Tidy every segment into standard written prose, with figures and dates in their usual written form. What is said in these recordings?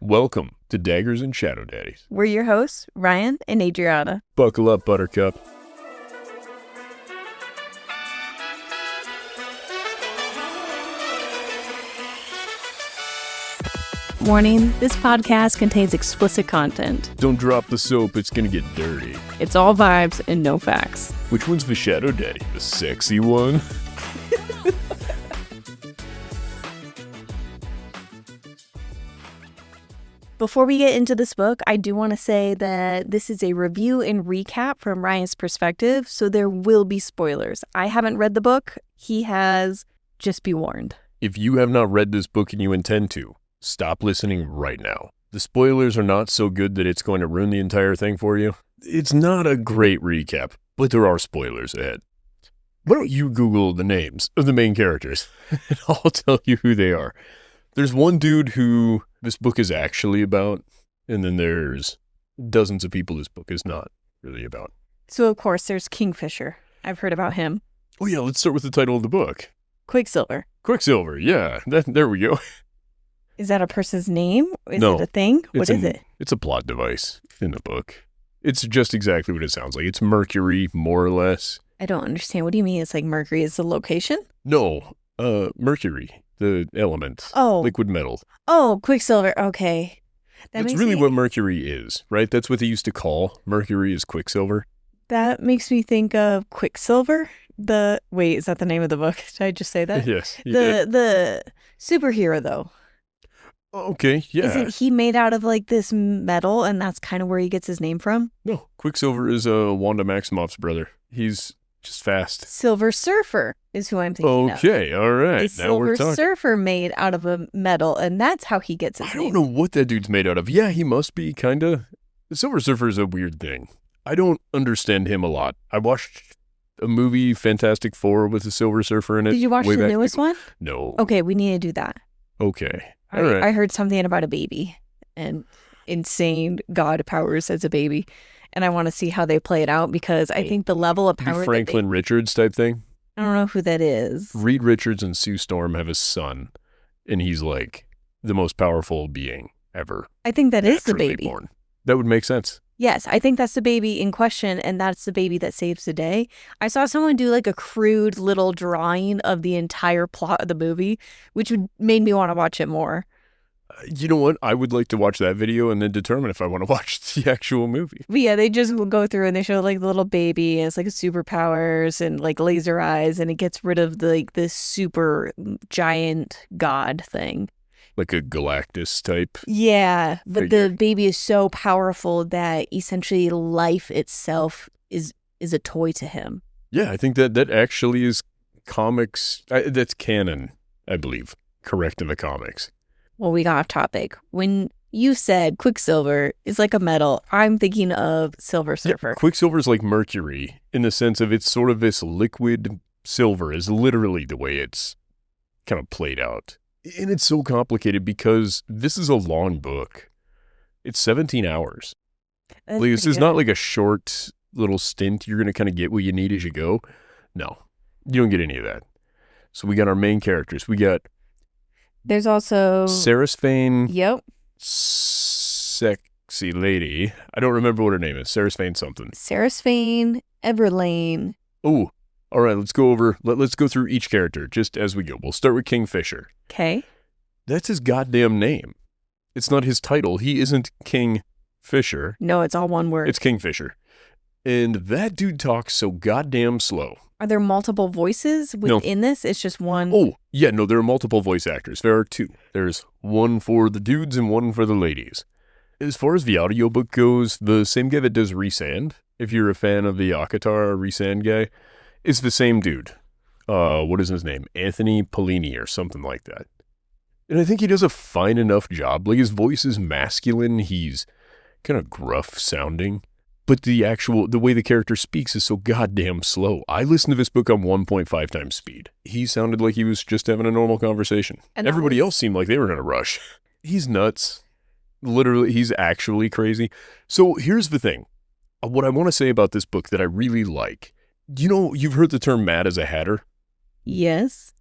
Welcome to Daggers and Shadow Daddies. We're your hosts, Ryan and Adriana. Buckle up, Buttercup. Warning, this podcast contains explicit content. Don't drop the soap, it's gonna get dirty. It's all vibes and no facts. Which one's the Shadow Daddy? The sexy one? Before we get into this book, I do want to say that this is a review and recap from Ryan's perspective, so there will be spoilers. I haven't read the book. He has. Just be warned. If you have not read this book and you intend to, stop listening right now. The spoilers are not so good that it's going to ruin the entire thing for you. It's not a great recap, but there are spoilers ahead. Why don't you Google the names of the main characters, and I'll tell you who they are. There's one dude who this book is actually about, and then there's dozens of people this book is not really about. So, of course, there's Kingfisher. I've heard about him. Oh, yeah, let's start with the title of the book. Quicksilver. Quicksilver, yeah. There we go. Is that a person's name? Is No, it a thing? What is it? It's a plot device in the book. It's just exactly what it sounds like. It's Mercury, more or less. I don't understand. What do you mean? It's like Mercury is the location? No, Mercury, the element. Oh. Liquid metal. Oh, Quicksilver. Okay. That's really what Mercury is, right? That's what they used to call Mercury is Quicksilver. That makes me think of Quicksilver. Wait, is that the name of the book? Did I just say that? Yes. The superhero, though. Okay, yeah. Isn't he made out of like this metal, and that's kind of where he gets his name from? No, Quicksilver is Wanda Maximoff's brother. He's just fast. Silver Surfer is who I'm thinking of. Okay, all right. A Now we're Silver talking. Surfer made out of a metal, and that's how he gets his I name. don't know what that dude's made out of. Yeah, he must be kind of. The Silver Surfer is a weird thing. I don't understand him a lot. I watched a movie, Fantastic Four, with the Silver Surfer in it. Did you watch way the back newest ago. one? No. Okay, we need to do that. Okay. All right. I heard something about a baby and insane god powers as a baby, and I want to see how they play it out because I think the level of power. The Franklin Richards type thing. I don't know who that is. Reed Richards and Sue Storm have a son, and he's like the most powerful being ever. I think that is the naturally baby. born. That would make sense. Yes, I think that's the baby in question, and that's the baby that saves the day. I saw someone do like a crude little drawing of the entire plot of the movie, which made me want to watch it more. You know what? I would like to watch that video and then determine if I want to watch the actual movie. But yeah, they just will go through and they show like the little baby, and it's like superpowers and like laser eyes, and it gets rid of this super giant god thing. Like a Galactus type. Yeah, but figure. the baby is so powerful that essentially life itself is a toy to him. Yeah, I think that actually is comics. That's canon, I believe. Correct in the comics. Well, we got off topic. When you said Quicksilver is like a metal, I'm thinking of Silver Surfer. Yeah, Quicksilver's like Mercury in the sense of it's sort of this liquid silver is literally the way it's kind of played out. And it's so complicated because this is a long book. It's 17 hours. That's Like, this pretty is good. not like a short little stint. You're going to kind of get what you need as you go. No, you don't get any of that. So we got our main characters. We got There's also Sarah Fane, Yep. sexy lady. I don't remember what her name is. Sarah Fane something. Sarah Fane, Everlane. Oh, all right. Let's go over. Let's go through each character just as we go. We'll start with Kingfisher. Okay. That's his goddamn name. It's not his title. He isn't King Fisher. No, it's all one word. It's Kingfisher. And that dude talks so goddamn slow. Are there multiple voices within this? It's just one. Oh, yeah, no, there are multiple voice actors. There are two. There's one for the dudes and one for the ladies. As far as the audiobook goes, the same guy that does Resand, if you're a fan of the Akatar Resand guy, is the same dude. What is his name? Anthony Polini or something like that. And I think he does a fine enough job. Like, his voice is masculine. He's kind of gruff sounding. But the way the character speaks is so goddamn slow. I listened to this book on 1.5 times speed. He sounded like he was just having a normal conversation. And everybody else seemed like they were in a rush. He's nuts. Literally, he's actually crazy. So here's the thing. What I want to say about this book that I really like. You know, you've heard the term mad as a hatter? Yes.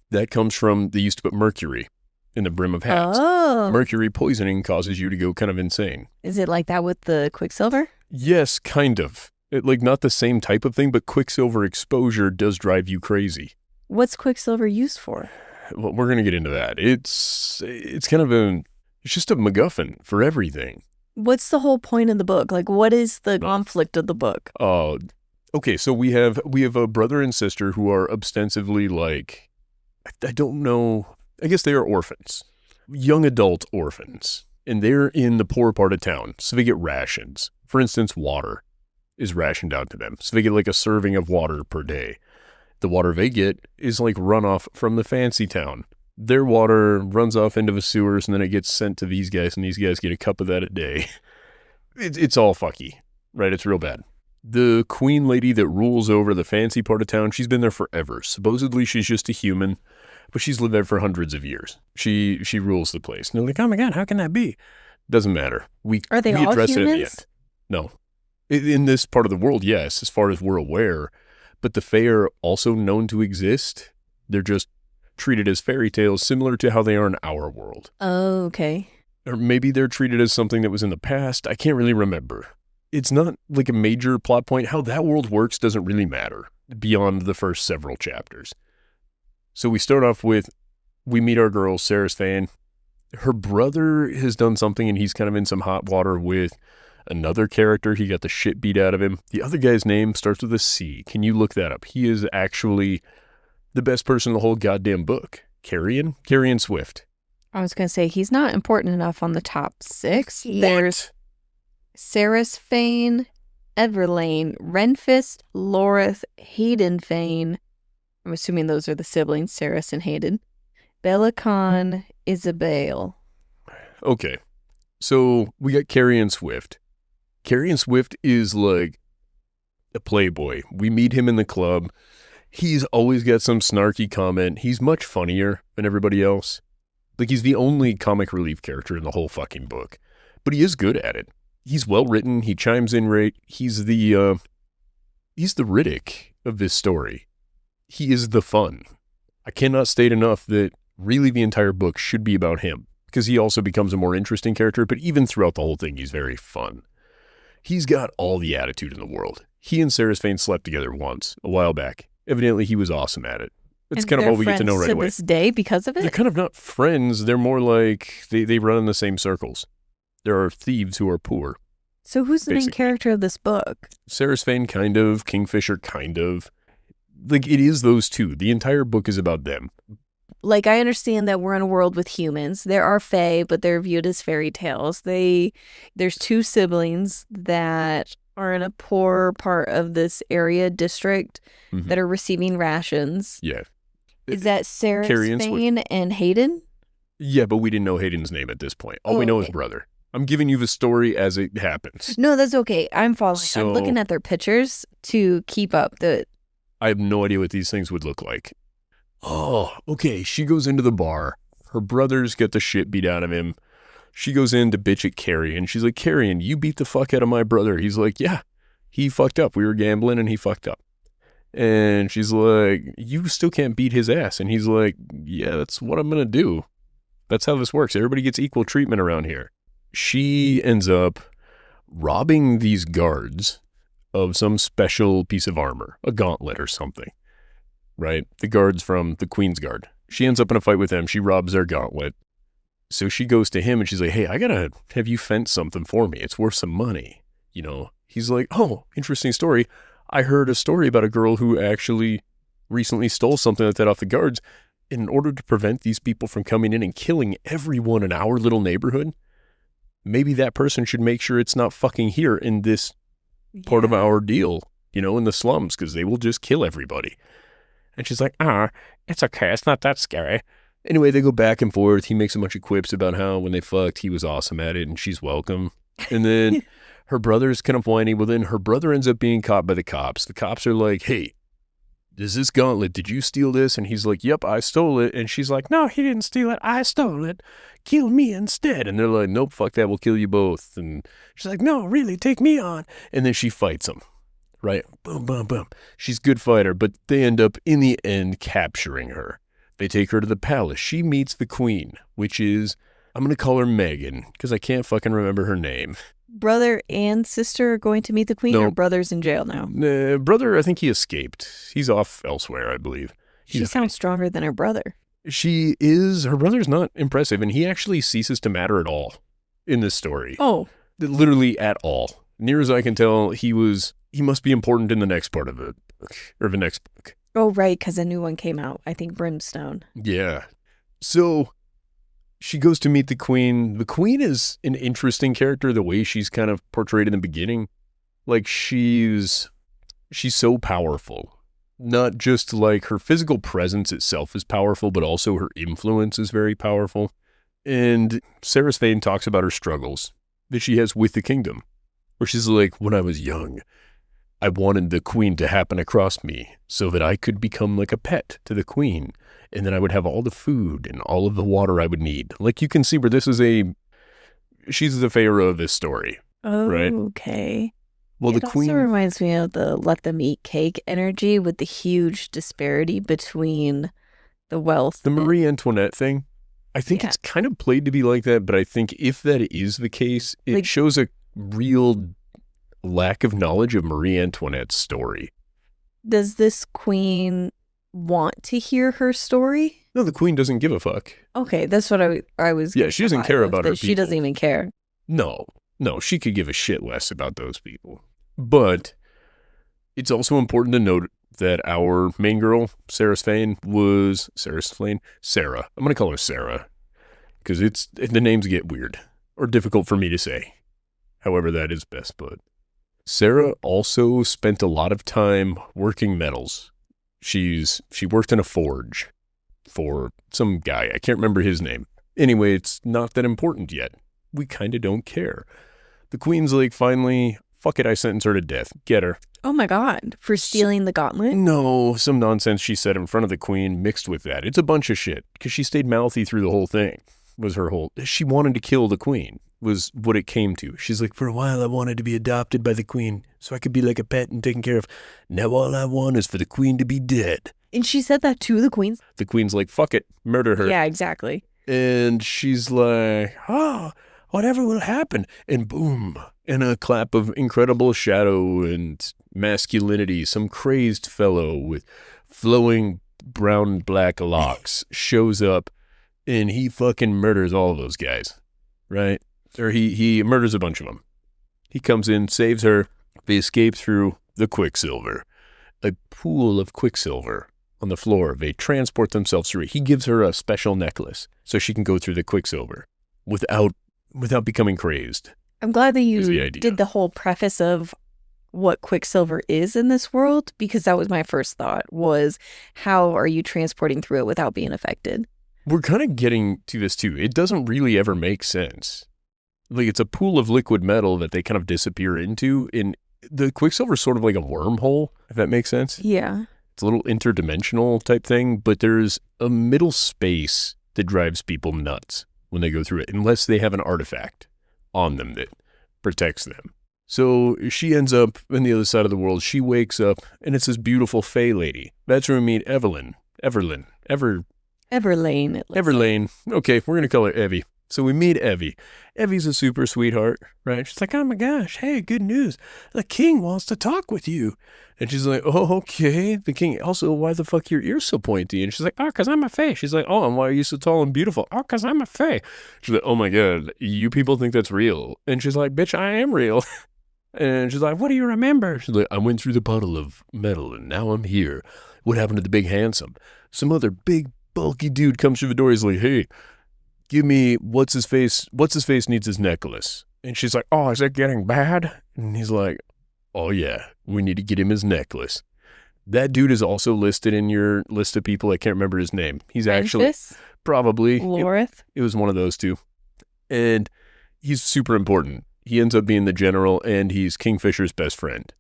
That comes from, they used to put Mercury in the brim of hats. Oh. Mercury poisoning causes you to go kind of insane. Is it like that with the Quicksilver? Yes, kind of. Like, not the same type of thing, but Quicksilver exposure does drive you crazy. What's Quicksilver used for? Well, we're going to get into that. It's kind of it's just a MacGuffin for everything. What's the whole point of the book? Like, what is the conflict of the book? Okay, so we have a brother and sister who are ostensibly like, I don't know, I guess they are orphans, young adult orphans, and they're in the poor part of town, so they get rations. For instance, water is rationed out to them, so they get like a serving of water per day. The water they get is like runoff from the fancy town. Their water runs off into the sewers, and then it gets sent to these guys, and these guys get a cup of that a day. It's all fucky, right? It's real bad. The queen lady that rules over the fancy part of town, she's been there forever. Supposedly she's just a human, but she's lived there for hundreds of years. She rules the place. And they're like, oh my God, how can that be? Doesn't matter. Are they all address humans? It at the end. No. In this part of the world, yes, as far as we're aware. But the Fae are also known to exist. They're just treated as fairy tales, similar to how they are in our world. Oh, okay. Or maybe they're treated as something that was in the past. I can't really remember. It's not like a major plot point. How that world works doesn't really matter beyond the first several chapters. So we start off with, we meet our girl, Sarah's Fane. Her brother has done something and he's kind of in some hot water with another character. He got the shit beat out of him. The other guy's name starts with a C. Can you look that up? He is actually the best person in the whole goddamn book. Carrion Swift. I was going to say, he's not important enough on the top 6. What? There's Sarah's Fane, Everlane, Renfist, Lorith, Hayden Fane. I'm assuming those are the siblings, Saris and Hayden. Bellicon, Isabel. Okay, so we got Carrion Swift. Carrion Swift is like a playboy. We meet him in the club. He's always got some snarky comment. He's much funnier than everybody else. Like, he's the only comic relief character in the whole fucking book. But he is good at it. He's well written. He chimes in right. He's the Riddick of this story. He is the fun. I cannot state enough that really the entire book should be about him, because he also becomes a more interesting character, but even throughout the whole thing, he's very fun. He's got all the attitude in the world. He and Sarah's Fane slept together once, a while back. Evidently, he was awesome at it. That's kind of all we get to know right away. To this day because of it? They're kind of not friends. They're more like they run in the same circles. There are thieves who are poor. So who's the main character of this book? Sarah's Fane, kind of. Kingfisher, kind of. Like, it is those two. The entire book is about them. Like, I understand that we're in a world with humans. There are fae, but they're viewed as fairy tales. There's 2 siblings that are in a poor part of this area district that are receiving rations. Yeah. Is that Sarah's Fane and Hayden? Yeah, but we didn't know Hayden's name at this point. All we know is brother. I'm giving you the story as it happens. No, that's okay. I'm following. I'm looking at their pictures to keep up. I have no idea what these things would look like. Oh, okay. She goes into the bar. Her brothers get the shit beat out of him. She goes in to bitch at Carrion. She's like, Carrion, you beat the fuck out of my brother. He's like, yeah, he fucked up. We were gambling and he fucked up. And she's like, you still can't beat his ass. And he's like, yeah, that's what I'm going to do. That's how this works. Everybody gets equal treatment around here. She ends up robbing these guards of some special piece of armor, a gauntlet or something, right? The guards from the Queen's Guard. She ends up in a fight with them. She robs their gauntlet. So she goes to him and she's like, hey, I gotta have you fence something for me. It's worth some money. You know, he's like, oh, interesting story. I heard a story about a girl who actually recently stole something like that off the guards. In order to prevent these people from coming in and killing everyone in our little neighborhood, maybe that person should make sure it's not fucking here in this part of our deal, you know, in the slums, because they will just kill everybody. And she's like, it's okay. It's not that scary. Anyway, they go back and forth. He makes a bunch of quips about how when they fucked, he was awesome at it and she's welcome. And then her brother's kind of whiny. Well, then her brother ends up being caught by the cops. The cops are like, hey, is this gauntlet, did you steal this? And he's like, yep, I stole it. And she's like, no, he didn't steal it. I stole it. Kill me instead. And they're like, nope, fuck that. We'll kill you both. And she's like, no, really, take me on. And then she fights him, right? Boom, boom, boom. She's a good fighter, but they end up, in the end, capturing her. They take her to the palace. She meets the queen, which is, I'm going to call her Megan, because I can't fucking remember her name. Brother and sister are going to meet the queen, No. or brother's in jail now? Brother, I think he escaped. He's off elsewhere, I believe. She sounds stronger than her brother. She is. Her brother's not impressive, and he actually ceases to matter at all in this story. Oh. Literally at all. Near as I can tell, he must be important in the next part of the book, or the next book. Oh, right, because a new one came out. I think Brimstone. Yeah. So she goes to meet the queen. The queen is an interesting character, the way she's kind of portrayed in the beginning. Like, she's so powerful. Not just like her physical presence itself is powerful, but also her influence is very powerful. And Sarah Swain talks about her struggles that she has with the kingdom, where she's like, when I was young, I wanted the queen to happen across me so that I could become like a pet to the queen. And then I would have all the food and all of the water I would need. Like, you can see where she's the pharaoh of this story. Oh, right? Okay. Well, It the queen also reminds me of the let them eat cake energy with the huge disparity between the wealth. the Marie Antoinette thing, I think it's kind of played to be like that, but I think if that is the case, it shows a real lack of knowledge of Marie Antoinette's story. Does this queen want to hear her story? No, the queen doesn't give a fuck. Okay, that's what I was. Yeah, she doesn't care about her She people. doesn't even care. No, she could give a shit less about those people. But it's also important to note that our main girl, Sarah. I'm going to call her Sarah, because the names get weird or difficult for me to say. However, that is best, but Sarah also spent a lot of time working metals. She worked in a forge for some guy. I can't remember his name. Anyway, it's not that important yet. We kind of don't care. The queen's like, finally, fuck it, I sentence her to death. Get her. Oh my God, for stealing the gauntlet? No, some nonsense she said in front of the queen mixed with that. It's a bunch of shit, because she stayed mouthy through the whole thing. She wanted to kill the queen, was what it came to. She's like, for a while I wanted to be adopted by the queen, so I could be like a pet and taken care of. Now all I want is for the queen to be dead. And she said that to the queen? The queen's like, fuck it, murder her. Yeah, exactly. And she's like, whatever will happen. And boom, in a clap of incredible shadow and masculinity, some crazed fellow with flowing brown and black locks shows up, and he fucking murders all of those guys, right? Or he murders a bunch of them. He comes in, saves her. They escape through the Quicksilver, a pool of Quicksilver on the floor. They transport themselves through it. He gives her a special necklace so she can go through the Quicksilver without becoming crazed. I'm glad that you did the whole preface of what Quicksilver is in this world, because that was my first thought, was how are you transporting through it without being affected? We're kind of getting to this too. It doesn't really ever make sense. Like, it's a pool of liquid metal that they kind of disappear into, and the Quicksilver is sort of like a wormhole, if that makes sense. Yeah. It's a little interdimensional type thing, but there's a middle space that drives people nuts when they go through it, unless they have an artifact on them that protects them. So she ends up on the other side of the world. She wakes up, and it's this beautiful Fey lady. That's where we meet Everlane. Okay, we're going to call her Evie. So we meet Evie. Evie's a super sweetheart, right? She's like, oh my gosh, hey, good news. The king wants to talk with you. And she's like, oh, okay. The king, also, why the fuck your ears so pointy? And she's like, oh, because I'm a Fey. She's like, oh, and why are you so tall and beautiful? Oh, because I'm a Fey. She's like, oh my God, you people think that's real. And she's like, bitch, I am real. And she's like, what do you remember? She's like, I went through the puddle of metal and now I'm here. What happened to the big handsome? Some other big bulky dude comes through the door. He's like, hey, give me what's his face needs his necklace. And she's like, oh, is it getting bad? And he's like, oh yeah, we need to get him his necklace. That dude is also listed in your list of people. I can't remember his name. He's actually probably Lorith. It was one of those two. And he's super important. He ends up being the general, and he's Kingfisher's best friend.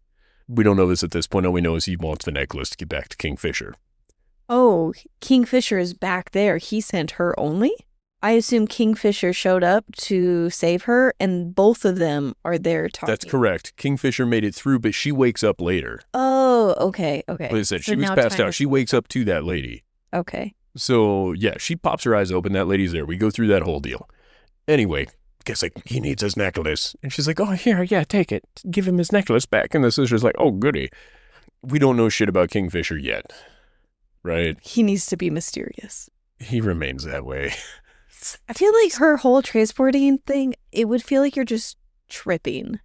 We don't know this at this point. All we know is he wants the necklace to get back to Kingfisher. Oh, Kingfisher is back there. He sent her only? I assume Kingfisher showed up to save her, and both of them are there talking. That's correct. Kingfisher made it through, but she wakes up later. Oh, okay. Like I said, she was passed out. She wakes up to that lady. Okay. So, yeah, she pops her eyes open. That lady's there. We go through that whole deal. Anyway, guy's like, he needs his necklace. And she's like, oh, here, yeah, take it. Give him his necklace back. And the sister's like, oh, goody. We don't know shit about Kingfisher yet, right? He needs to be mysterious. He remains that way. I feel like her whole transporting thing, it would feel like you're just tripping.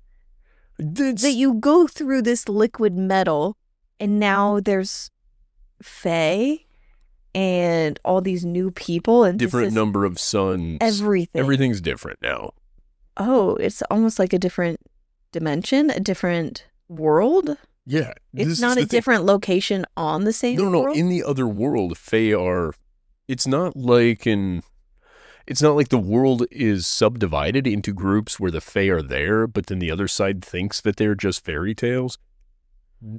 That you go through this liquid metal, and now there's Fae and all these new people. And different number of suns. Everything. Everything's different now. Oh, it's almost like a different dimension, a different world. Yeah. It's not a different location on the same world? No. In the other world, Fae are... It's not like the world is subdivided into groups where the Fae are there, but then the other side thinks that they're just fairy tales.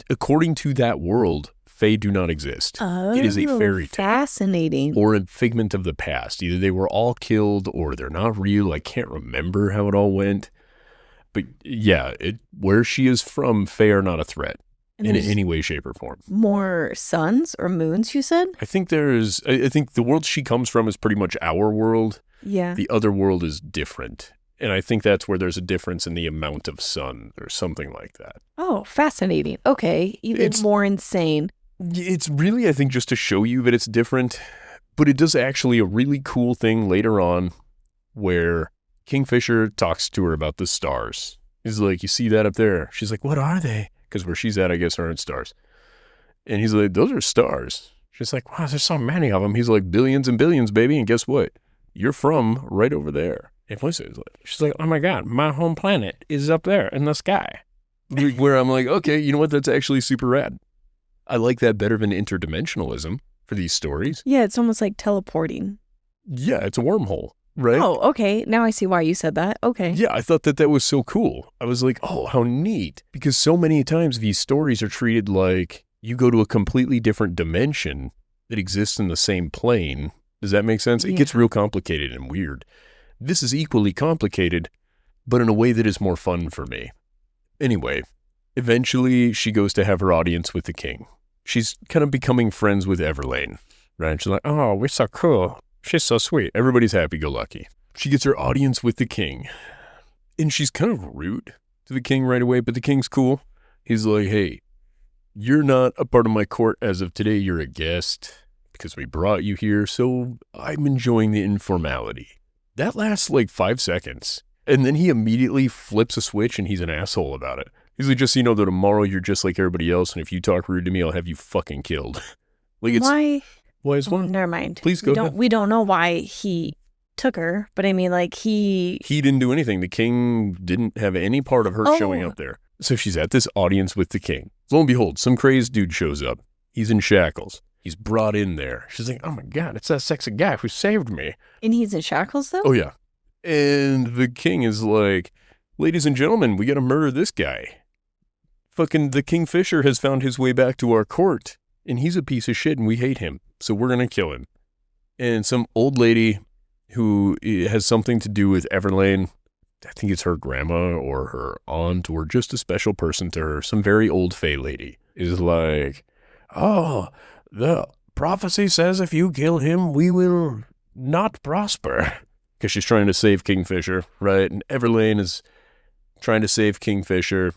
According to that world, Fae do not exist. Oh, it is a fairy tale. Fascinating. Or a figment of the past. Either they were all killed or they're not real. I can't remember how it all went. But yeah, where she is from, Fae are not a threat in any way, shape, or form. More suns or moons, you said? I think the world she comes from is pretty much our world. Yeah. The other world is different. And I think that's where there's a difference in the amount of sun or something like that. Oh, fascinating. Okay. Even more insane. It's really, I think, just to show you that it's different. But it does actually a really cool thing later on where Kingfisher talks to her about the stars. He's like, you see that up there? She's like, what are they? Because where she's at, I guess, aren't stars. And he's like, those are stars. She's like, wow, there's so many of them. He's like, billions and billions, baby. And guess what? You're from right over there. And she's like, oh my God, my home planet is up there in the sky. Where I'm like, okay, you know what? That's actually super rad. I like that better than interdimensionalism for these stories. Yeah, it's almost like teleporting. Yeah, it's a wormhole. Right? Oh, okay. Now I see why you said that. Okay. Yeah, I thought that was so cool. I was like, oh, how neat. Because so many times these stories are treated like you go to a completely different dimension that exists in the same plane. Does that make sense? Yeah. It gets real complicated and weird. This is equally complicated, but in a way that is more fun for me. Anyway, eventually she goes to have her audience with the king. She's kind of becoming friends with Everlane, right? And she's like, oh, we're so cool. She's so sweet. Everybody's happy-go-lucky. She gets her audience with the king. And she's kind of rude to the king right away, but the king's cool. He's like, hey, you're not a part of my court as of today. You're a guest because we brought you here, so I'm enjoying the informality. That lasts like 5 seconds. And then he immediately flips a switch and he's an asshole about it. He's like, just so you know that tomorrow you're just like everybody else, and if you talk rude to me, I'll have you fucking killed. Like it's... Why? Why is one? Never mind. Please go ahead. We don't know why he took her, but I mean, like, he didn't do anything. The king didn't have any part of her showing up there. So she's at this audience with the king. Lo and behold, some crazed dude shows up. He's in shackles. He's brought in there. She's like, oh my God, it's that sexy guy who saved me. And he's in shackles, though? Oh, yeah. And the king is like, ladies and gentlemen, we got to murder this guy. Fucking the Kingfisher has found his way back to our court, and he's a piece of shit, and we hate him. So we're going to kill him. And some old lady who has something to do with Everlane, I think it's her grandma or her aunt or just a special person to her, some very old Fae lady, is like, oh, the prophecy says if you kill him, we will not prosper. Because she's trying to save Kingfisher, right? And Everlane is trying to save Kingfisher.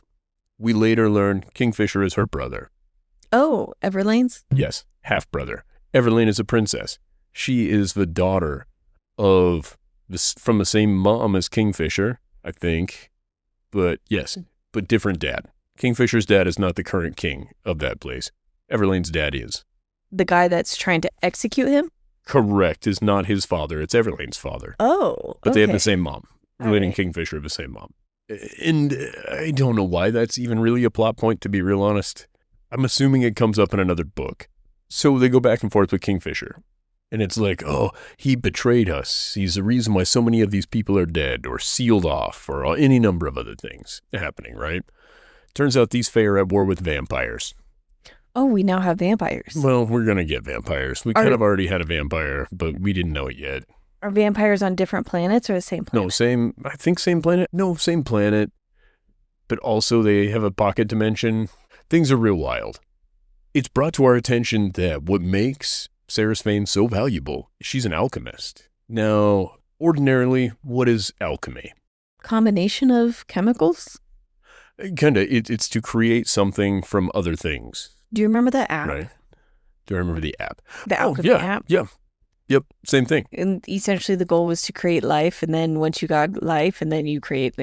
We later learn Kingfisher is her brother. Oh, Everlane's? Yes, half-brother. Everlane is a princess. She is the daughter of from the same mom as Kingfisher, I think. But yes, but different dad. Kingfisher's dad is not the current king of that place. Everlane's dad is. The guy that's trying to execute him? Correct, is not his father. It's Everlane's father. Oh, but they have the same mom. Everlane and Kingfisher have the same mom. And I don't know why that's even really a plot point, to be real honest. I'm assuming it comes up in another book. So they go back and forth with Kingfisher. And it's like, oh, he betrayed us. He's the reason why so many of these people are dead or sealed off or any number of other things happening, right? Turns out these Fae are at war with vampires. Oh, we now have vampires. Well, we're going to get vampires. We kind of already had a vampire, but we didn't know it yet. Are vampires on different planets or the same planet? No, I think same planet. No, same planet. But also they have a pocket dimension. Things are real wild. It's brought to our attention that what makes Seraphine so valuable? She's an alchemist. Now, ordinarily, what is alchemy? Combination of chemicals? Kinda. It's to create something from other things. Do you remember the app? Right. Do I remember the app? The alchemy app? Yeah. Yep. Same thing. And essentially the goal was to create life, and then once you got life, and then you create,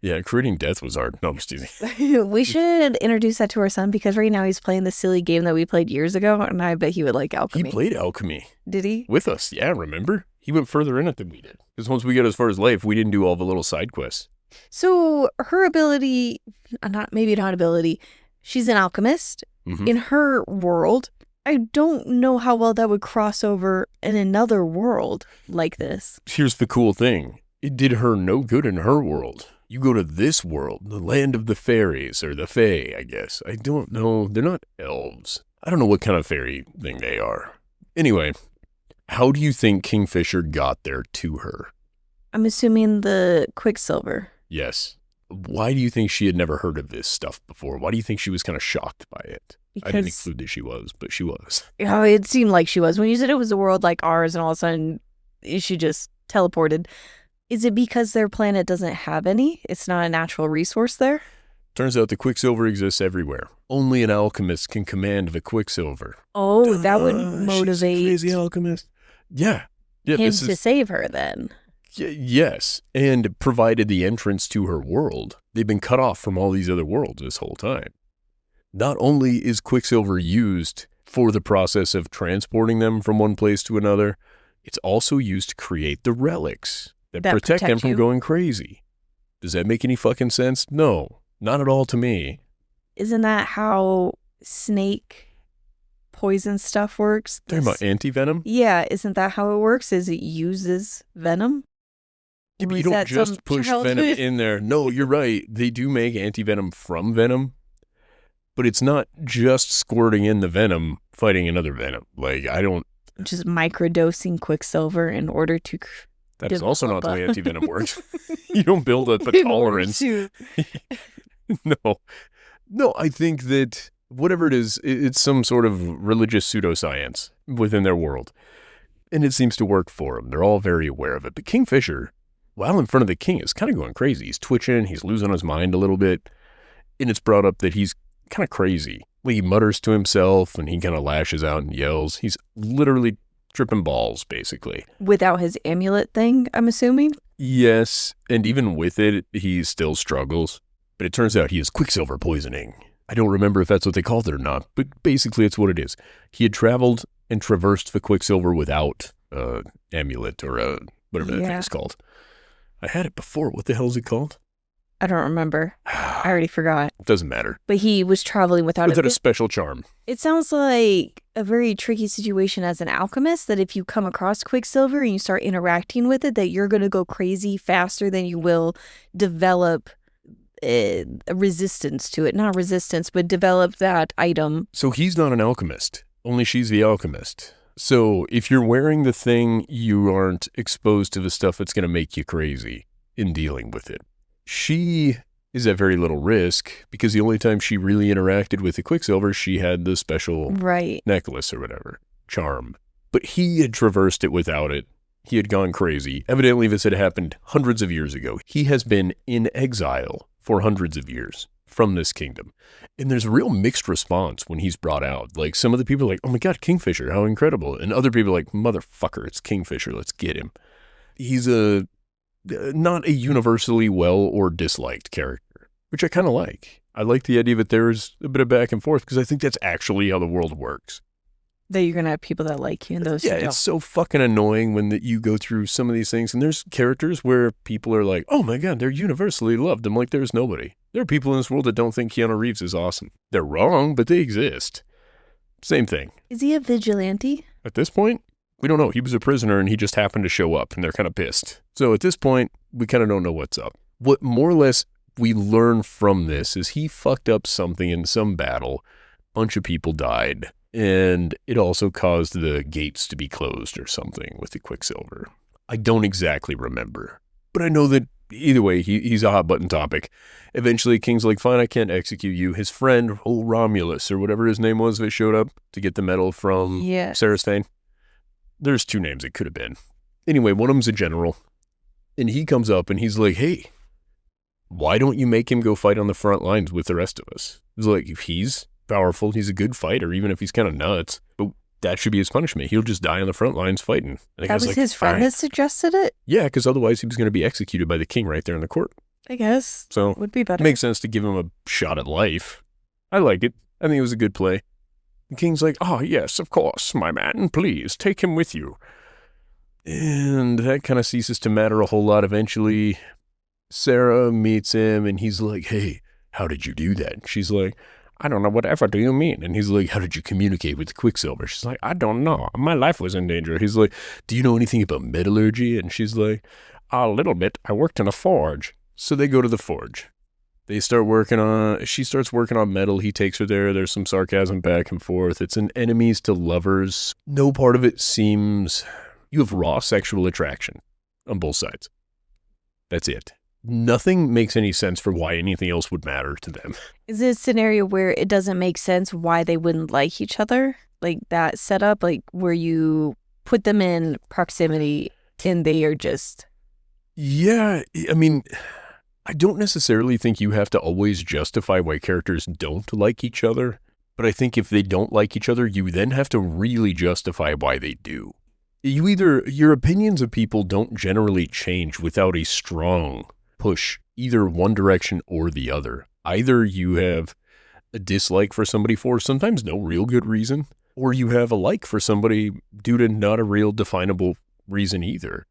Yeah, creating death was hard. No, I'm just teasing. We should introduce that to our son, because right now he's playing the silly game that we played years ago, and I bet he would like alchemy. He played alchemy. Did he? With us. Yeah, remember? He went further in it than we did. Because once we got as far as life, we didn't do all the little side quests. So her ability, not ability, she's an alchemist. Mm-hmm. In her world, I don't know how well that would cross over in another world like this. Here's the cool thing. It did her no good in her world. You go to this world, the land of the fairies, or the fae, I guess. I don't know. They're not elves. I don't know what kind of fairy thing they are. Anyway, how do you think Kingfisher got there to her? I'm assuming the Quicksilver. Yes. Why do you think she had never heard of this stuff before? Why do you think she was kind of shocked by it? Because, I didn't include that she was, but she was. Oh, it seemed like she was. When you said it was a world like ours and all of a sudden she just teleported. Is it because their planet doesn't have any? It's not a natural resource there? Turns out the Quicksilver exists everywhere. Only an alchemist can command the Quicksilver. Oh, that would motivate she's a crazy alchemist. Yeah. him to save her then. Yes, and provided the entrance to her world. They've been cut off from all these other worlds this whole time. Not only is Quicksilver used for the process of transporting them from one place to another, it's also used to create the relics that protect them from going crazy. Does that make any fucking sense? No, not at all to me. Isn't that how snake poison stuff works? Talking about anti-venom? Yeah, isn't that how it works? Is it uses venom? Yeah, but you don't just push venom in there. No, you're right. They do make anti-venom from venom, but it's not just squirting in the venom, fighting another venom. Like, I don't... Just microdosing Quicksilver in order to... That is also not the way anti-venom works. You don't build up a tolerance. No, I think that whatever it is, it's some sort of religious pseudoscience within their world. And it seems to work for them. They're all very aware of it. But Kingfisher, while in front of the king, is kind of going crazy. He's twitching. He's losing his mind a little bit. And it's brought up that he's kind of crazy. Like, he mutters to himself and he kind of lashes out and yells. He's literally tripping balls, basically. Without his amulet thing, I'm assuming? Yes. And even with it, he still struggles. But it turns out he has Quicksilver poisoning. I don't remember if that's what they called it or not, but basically it's what it is. He had traveled and traversed the Quicksilver without amulet or whatever that thing is called. I had it before. What the hell is it called? I don't remember. I already forgot. It doesn't matter. But he was traveling without a special charm. It sounds like a very tricky situation as an alchemist, that if you come across Quicksilver and you start interacting with it, that you're going to go crazy faster than you will develop a resistance to it. Not resistance, but develop that item. So he's not an alchemist. Only she's the alchemist. So if you're wearing the thing, you aren't exposed to the stuff that's going to make you crazy in dealing with it. She is at very little risk because the only time she really interacted with the Quicksilver, she had the special necklace or whatever, charm. But he had traversed it without it. He had gone crazy. Evidently, this had happened hundreds of years ago. He has been in exile for hundreds of years from this kingdom. And there's a real mixed response when he's brought out. Like, some of the people are like, oh my God, Kingfisher, how incredible. And other people are like, motherfucker, it's Kingfisher, let's get him. He's not a universally well or disliked character, which I kind of like. I like the idea that there's a bit of back and forth because I think that's actually how the world works. That you're going to have people that like you and those who don't. It's so fucking annoying when you go through some of these things and there's characters where people are like, oh my God, they're universally loved. I'm like, there's nobody. There are people in this world that don't think Keanu Reeves is awesome. They're wrong, but they exist. Same thing. Is he a vigilante? At this point, we don't know. He was a prisoner and he just happened to show up and they're kind of pissed. So at this point, we kind of don't know what's up. What more or less we learn from this is he fucked up something in some battle. A bunch of people died. And it also caused the gates to be closed or something with the Quicksilver. I don't exactly remember. But I know that Either way, he's a hot button topic. Eventually, King's like, fine, I can't execute you. His friend, old Romulus, or whatever his name was that showed up to get the medal from Sarah's Thane. There's 2 names it could have been. Anyway, one of them's a general. And he comes up and he's like, hey, why don't you make him go fight on the front lines with the rest of us? He's like, if he's powerful, he's a good fighter, even if he's kind of nuts. But that should be his punishment. He'll just die on the front lines fighting. And that was like, his friend that suggested it? Yeah, because otherwise he was going to be executed by the king right there in the court. I guess. So would be better. Makes sense to give him a shot at life. I like it. I think it was a good play. The king's like, oh, yes, of course, my man. Please, take him with you. And that kind of ceases to matter a whole lot. Eventually, Sarah meets him, and he's like, hey, how did you do that? And she's like, I don't know, whatever do you mean? And he's like, how did you communicate with Quicksilver? She's like, I don't know. My life was in danger. He's like, do you know anything about metallurgy? And she's like, a little bit. I worked in a forge. So they go to the forge. She starts working on metal. He takes her there. There's some sarcasm back and forth. It's an enemies to lovers. No part of it seems... You have raw sexual attraction on both sides. That's it. Nothing makes any sense for why anything else would matter to them. Is it a scenario where it doesn't make sense why they wouldn't like each other? Like that setup, like where you put them in proximity and they are just... Yeah, I mean, I don't necessarily think you have to always justify why characters don't like each other. But I think if they don't like each other, you then have to really justify why they do. Your opinions of people don't generally change without a strong push either one direction or the other. Either you have a dislike for somebody for sometimes no real good reason, or you have a like for somebody due to not a real definable reason either.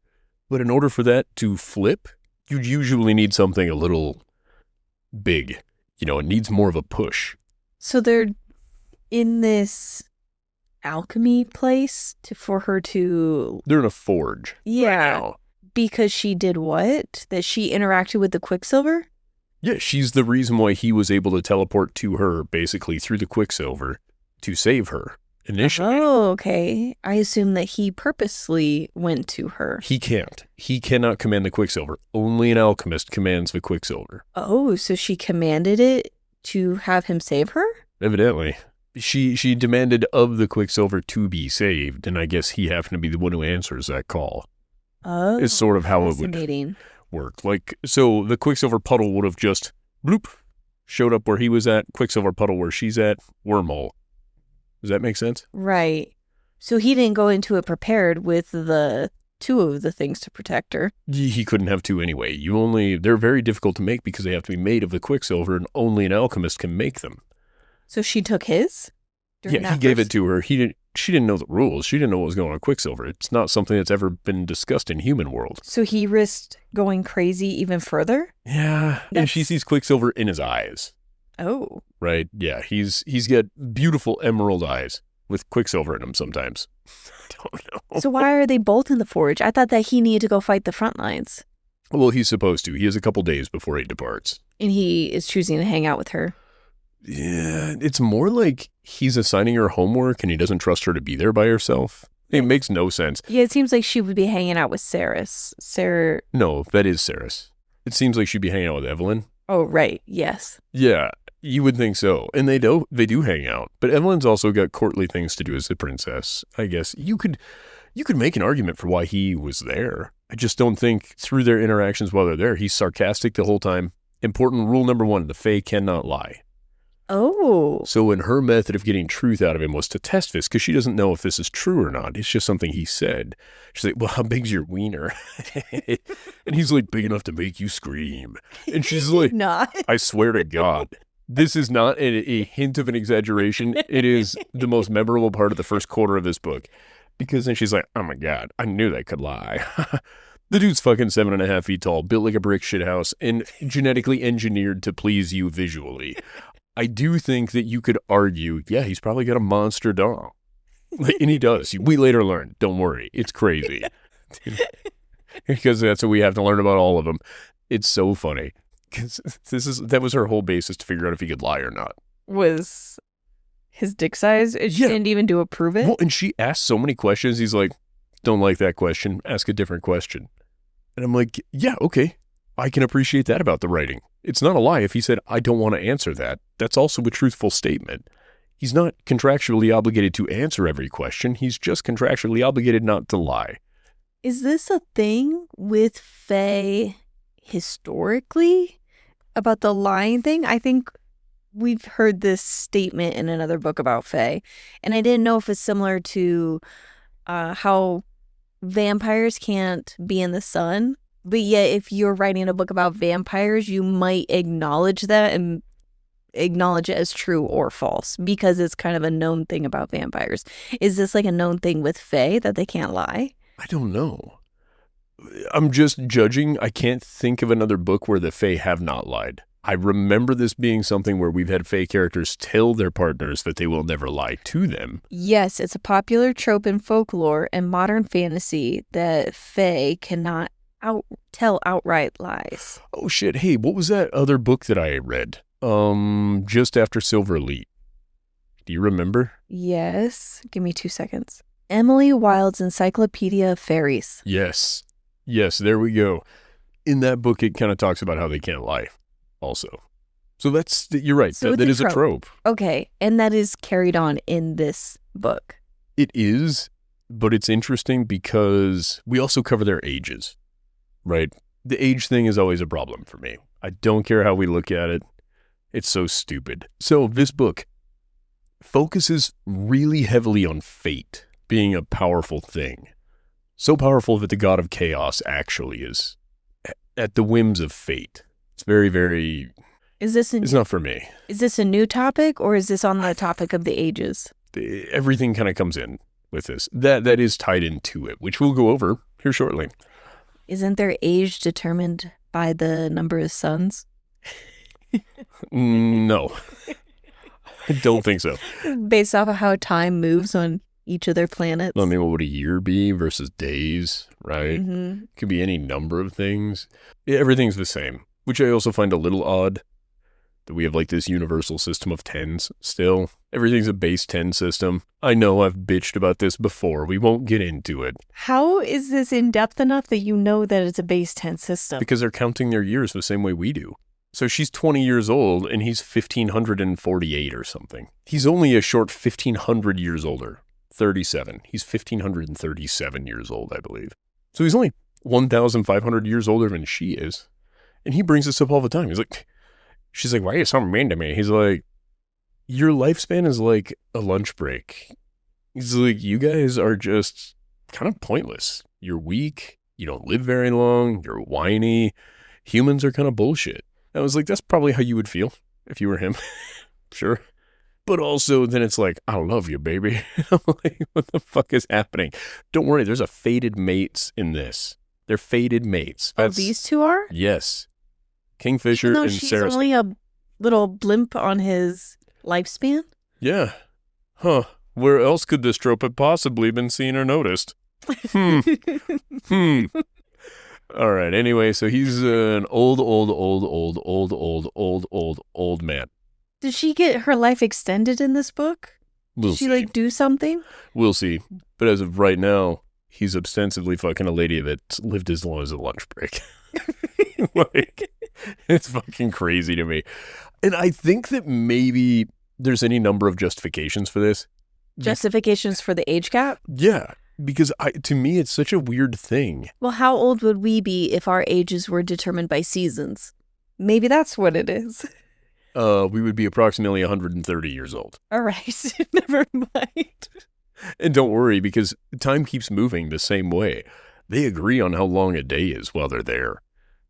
But in order for that to flip, you usually need something a little big. You know, it needs more of a push. So they're in this alchemy place for her to... They're in a forge. Yeah. Right now. Because she did what? That she interacted with the Quicksilver? Yeah, she's the reason why he was able to teleport to her, basically, through the Quicksilver to save her initially. Oh, okay. I assume that he purposely went to her. He can't. He cannot command the Quicksilver. Only an alchemist commands the Quicksilver. Oh, so she commanded it to have him save her? Evidently. She demanded of the Quicksilver to be saved, and I guess he happened to be the one who answers that call. Oh, it's sort of how it would work. Like, so the Quicksilver puddle would have just, bloop, showed up where he was at, Quicksilver puddle where she's at, wormhole. Does that make sense? Right. So he didn't go into it prepared with the 2 of the things to protect her. He couldn't have 2 anyway. They're very difficult to make because they have to be made of the Quicksilver, and only an alchemist can make them. So she took his? Yeah, he gave it to her. She didn't know the rules. She didn't know what was going on with Quicksilver. It's not something that's ever been discussed in human world. So he risked going crazy even further? Yeah, and she sees Quicksilver in his eyes. Oh. Right, yeah. He's got beautiful emerald eyes with Quicksilver in them sometimes. I don't know. So why are they both in the forge? I thought that he needed to go fight the front lines. Well, he's supposed to. He has a couple days before he departs. And he is choosing to hang out with her. Yeah, it's more like he's assigning her homework and he doesn't trust her to be there by herself. It makes no sense. Yeah, it seems like she would be hanging out with Saris. No, that is Saris. It seems like she'd be hanging out with Evelyn. Oh, right. Yes. Yeah, you would think so. And they do hang out. But Evelyn's also got courtly things to do as a princess. I guess you could make an argument for why he was there. I just don't think through their interactions while they're there, he's sarcastic the whole time. Important rule number 1, the Fae cannot lie. Oh. So in her method of getting truth out of him was to test this, because she doesn't know if this is true or not. It's just something he said. She's like, well, how big's your wiener? And he's like, big enough to make you scream. And she's like, not. I swear to God, this is not a hint of an exaggeration. It is the most memorable part of the first quarter of this book. Because then she's like, oh my God, I knew they could lie. The dude's fucking 7.5 feet tall, built like a brick shithouse, and genetically engineered to please you visually. I do think that you could argue, yeah, he's probably got a monster dong. And he does. We later learn. Don't worry. It's crazy. Because that's what we have to learn about all of them. It's so funny. Because that was her whole basis to figure out if he could lie or not. Was his dick size? She didn't even do a prove it? Well, and she asked so many questions. He's like, don't like that question. Ask a different question. And I'm like, yeah, okay. I can appreciate that about the writing. It's not a lie if he said, I don't want to answer that. That's also a truthful statement. He's not contractually obligated to answer every question. He's just contractually obligated not to lie. Is this a thing with Fae historically about the lying thing? I think we've heard this statement in another book about Fae, and I didn't know if it's similar to how vampires can't be in the sun, but yet if you're writing a book about vampires, you might acknowledge that and acknowledge it as true or false because it's kind of a known thing about vampires. Is this like a known thing with Fae that they can't lie? I don't know. I'm just judging. I can't think of another book where the Fae have not lied. I remember this being something where we've had Fae characters tell their partners that they will never lie to them. Yes, it's a popular trope in folklore and modern fantasy that Fae cannot tell outright lies. Oh shit, hey, what was that other book that I read? Just after Silver Elite. Do you remember? Yes, give me 2 seconds. Emily Wilde's Encyclopedia of Fairies. Yes, there we go. In that book, it kind of talks about how they can't lie also. So you're right, So that is a trope. Okay, and that is carried on in this book. It is, but it's interesting because we also cover their ages, right? The age thing is always a problem for me. I don't care how we look at it. It's so stupid. So this book focuses really heavily on fate being a powerful thing. So powerful that the god of chaos actually is at the whims of fate. It's very, very... It's not for me. Is this a new topic or is this on the topic of the ages? Everything kind of comes in with this. That is tied into it, which we'll go over here shortly. Isn't their age determined by the number of suns? No. I don't think so. Based off of how time moves on each of their planets. I mean, what would a year be versus days, right? Mm-hmm. Could be any number of things. Yeah, everything's the same, which I also find a little odd that we have like this universal system of tens still. Everything's a base 10 system. I know I've bitched about this before. We won't get into it. How is this in depth enough that you know that it's a base 10 system? Because they're counting their years the same way we do. So she's 20 years old and he's 1,548 or something. He's only a short 1,500 years older. 37. He's 1,537 years old, I believe. So he's only 1,500 years older than she is. And he brings this up all the time. She's like, why are you so mean to me? He's like, your lifespan is like a lunch break. He's like, you guys are just kind of pointless. You're weak. You don't live very long. You're whiny. Humans are kind of bullshit. I was like, that's probably how you would feel if you were him. Sure. But also then it's like, I love you, baby. I'm like, what the fuck is happening? Don't worry, there's a fated mates in this. They're fated mates. These two are? Yes. Kingfisher and she's Sarah. Only a little blimp on his lifespan? Yeah. Huh. Where else could this trope have possibly been seen or noticed? All right. Anyway, so he's an old man. Did she get her life extended in this book? We'll Did she see. do something? We'll see. But as of right now, he's ostensibly fucking a lady that's lived as long as a lunch break. It's fucking crazy to me. And I think that maybe there's any number of justifications for this. Justifications for the age gap? Yeah. Because to me, it's such a weird thing. Well, how old would we be if our ages were determined by seasons? Maybe that's what it is. We would be approximately 130 years old. All right. Never mind. And don't worry, because time keeps moving the same way. They agree on how long a day is while they're there.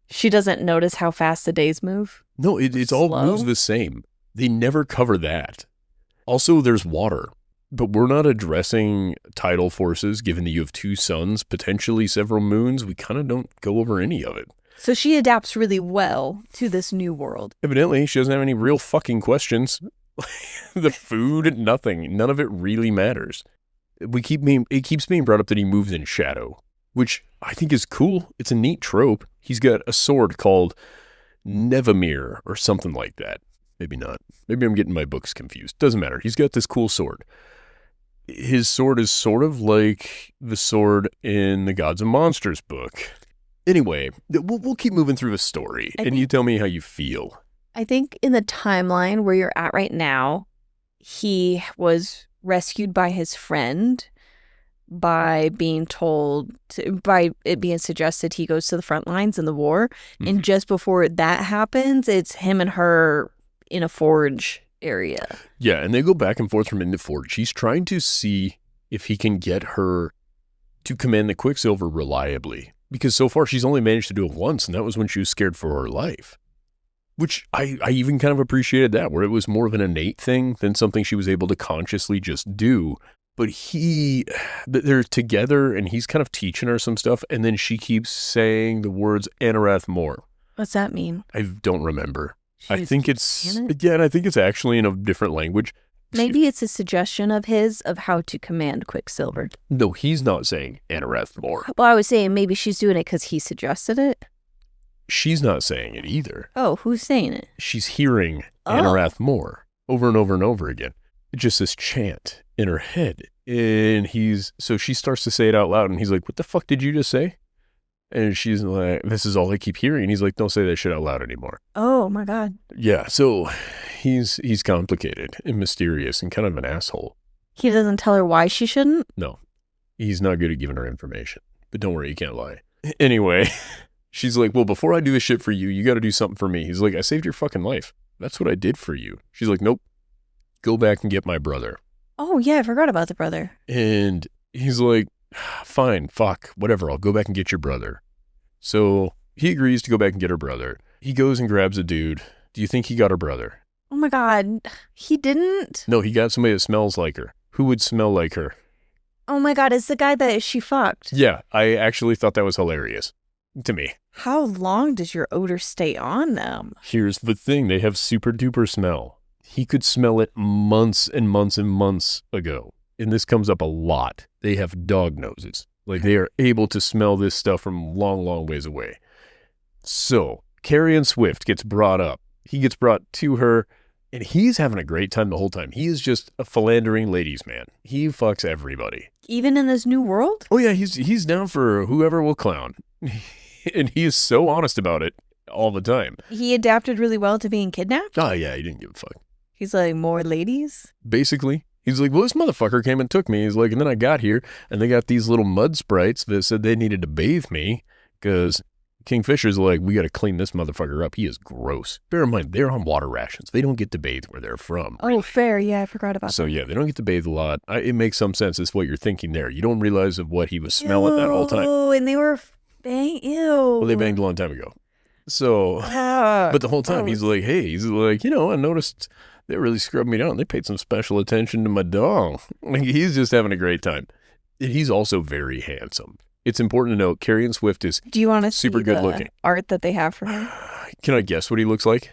She doesn't notice how fast the days move? No, it's all Slow? moves the same. They never cover that. Also, there's water. But we're not addressing tidal forces, given that you have 2 suns, potentially several moons. We kind of don't go over any of it. So she adapts really well to this new world. Evidently, she doesn't have any real fucking questions. The food, nothing. None of it really matters. It keeps being brought up that he moves in shadow, which I think is cool. It's a neat trope. He's got a sword called Nevamir or something like that. Maybe not. Maybe I'm getting my books confused. Doesn't matter. He's got this cool sword. His sword is sort of like the sword in the Gods and Monsters book. Anyway, we'll keep moving through the story, and you tell me how you feel. I think in the timeline where you're at right now, he was rescued by his friend by being by it being suggested he goes to the front lines in the war. Mm-hmm. And just before that happens, it's him and her in a forge area. Yeah, and they go back and forth from in the forge. He's trying to see if he can get her to command the Quicksilver reliably. Because so far she's only managed to do it once, and that was when she was scared for her life. Which I even kind of appreciated that, where it was more of an innate thing than something she was able to consciously just do. But they're together, and he's kind of teaching her some stuff, and then she keeps saying the words Anarath Moor. What's that mean? I don't remember. I think and I think it's actually in a different language. Maybe it's a suggestion of his of how to command Quicksilver. No, he's not saying Anarath Moor. Well, I was saying maybe she's doing it because he suggested it. She's not saying it either. Oh, who's saying it? She's hearing Anarath Moor over and over and over again. It's just this chant in her head. And so she starts to say it out loud, and he's like, what the fuck did you just say? And she's like, this is all I keep hearing. And he's like, don't say that shit out loud anymore. Oh, my God. Yeah, so he's complicated and mysterious and kind of an asshole. He doesn't tell her why she shouldn't? No. He's not good at giving her information. But don't worry, you can't lie. Anyway, she's like, well, before I do this shit for you, you got to do something for me. He's like, I saved your fucking life. That's what I did for you. She's like, nope. Go back and get my brother. Oh, yeah, I forgot about the brother. And he's like, fine, fuck, whatever, I'll go back and get your brother. So he agrees to go back and get her brother. He goes and grabs a dude. Do you think he got her brother? Oh my God, he didn't? No, he got somebody that smells like her. Who would smell like her? Oh my God, it's the guy that she fucked. Yeah, I actually thought that was hilarious. To me. How long does your odor stay on them? Here's the thing, they have super duper smell. He could smell it months and months and months ago. And this comes up a lot. They have dog noses. Like, they are able to smell this stuff from long, long ways away. So, Carrion Swift gets brought up. He gets brought to her, and he's having a great time the whole time. He is just a philandering ladies' man. He fucks everybody. Even in this new world? Oh, yeah, he's down for whoever will clown. And he is so honest about it all the time. He adapted really well to being kidnapped? Oh, yeah, he didn't give a fuck. He's like, more ladies? Basically. He's like, well, this motherfucker came and took me. He's like, and then I got here, and they got these little mud sprites that said they needed to bathe me, because Kingfisher's like, we got to clean this motherfucker up. He is gross. Bear in mind, they're on water rations. They don't get to bathe where they're from. Oh, really. Fair. Yeah, I forgot about that. So, yeah, they don't get to bathe a lot. It makes some sense. It's what you're thinking there. You don't realize of what he was smelling that whole time. Oh, and they were ew. Well, they banged a long time ago. So, but the whole time he's like, hey, I noticed they really scrubbed me down. They paid some special attention to my dog. Like, he's just having a great time. He's also very handsome. It's important to note, Carrion Swift is Do you want to super see good the looking. Art that they have for him? Can I guess what he looks like?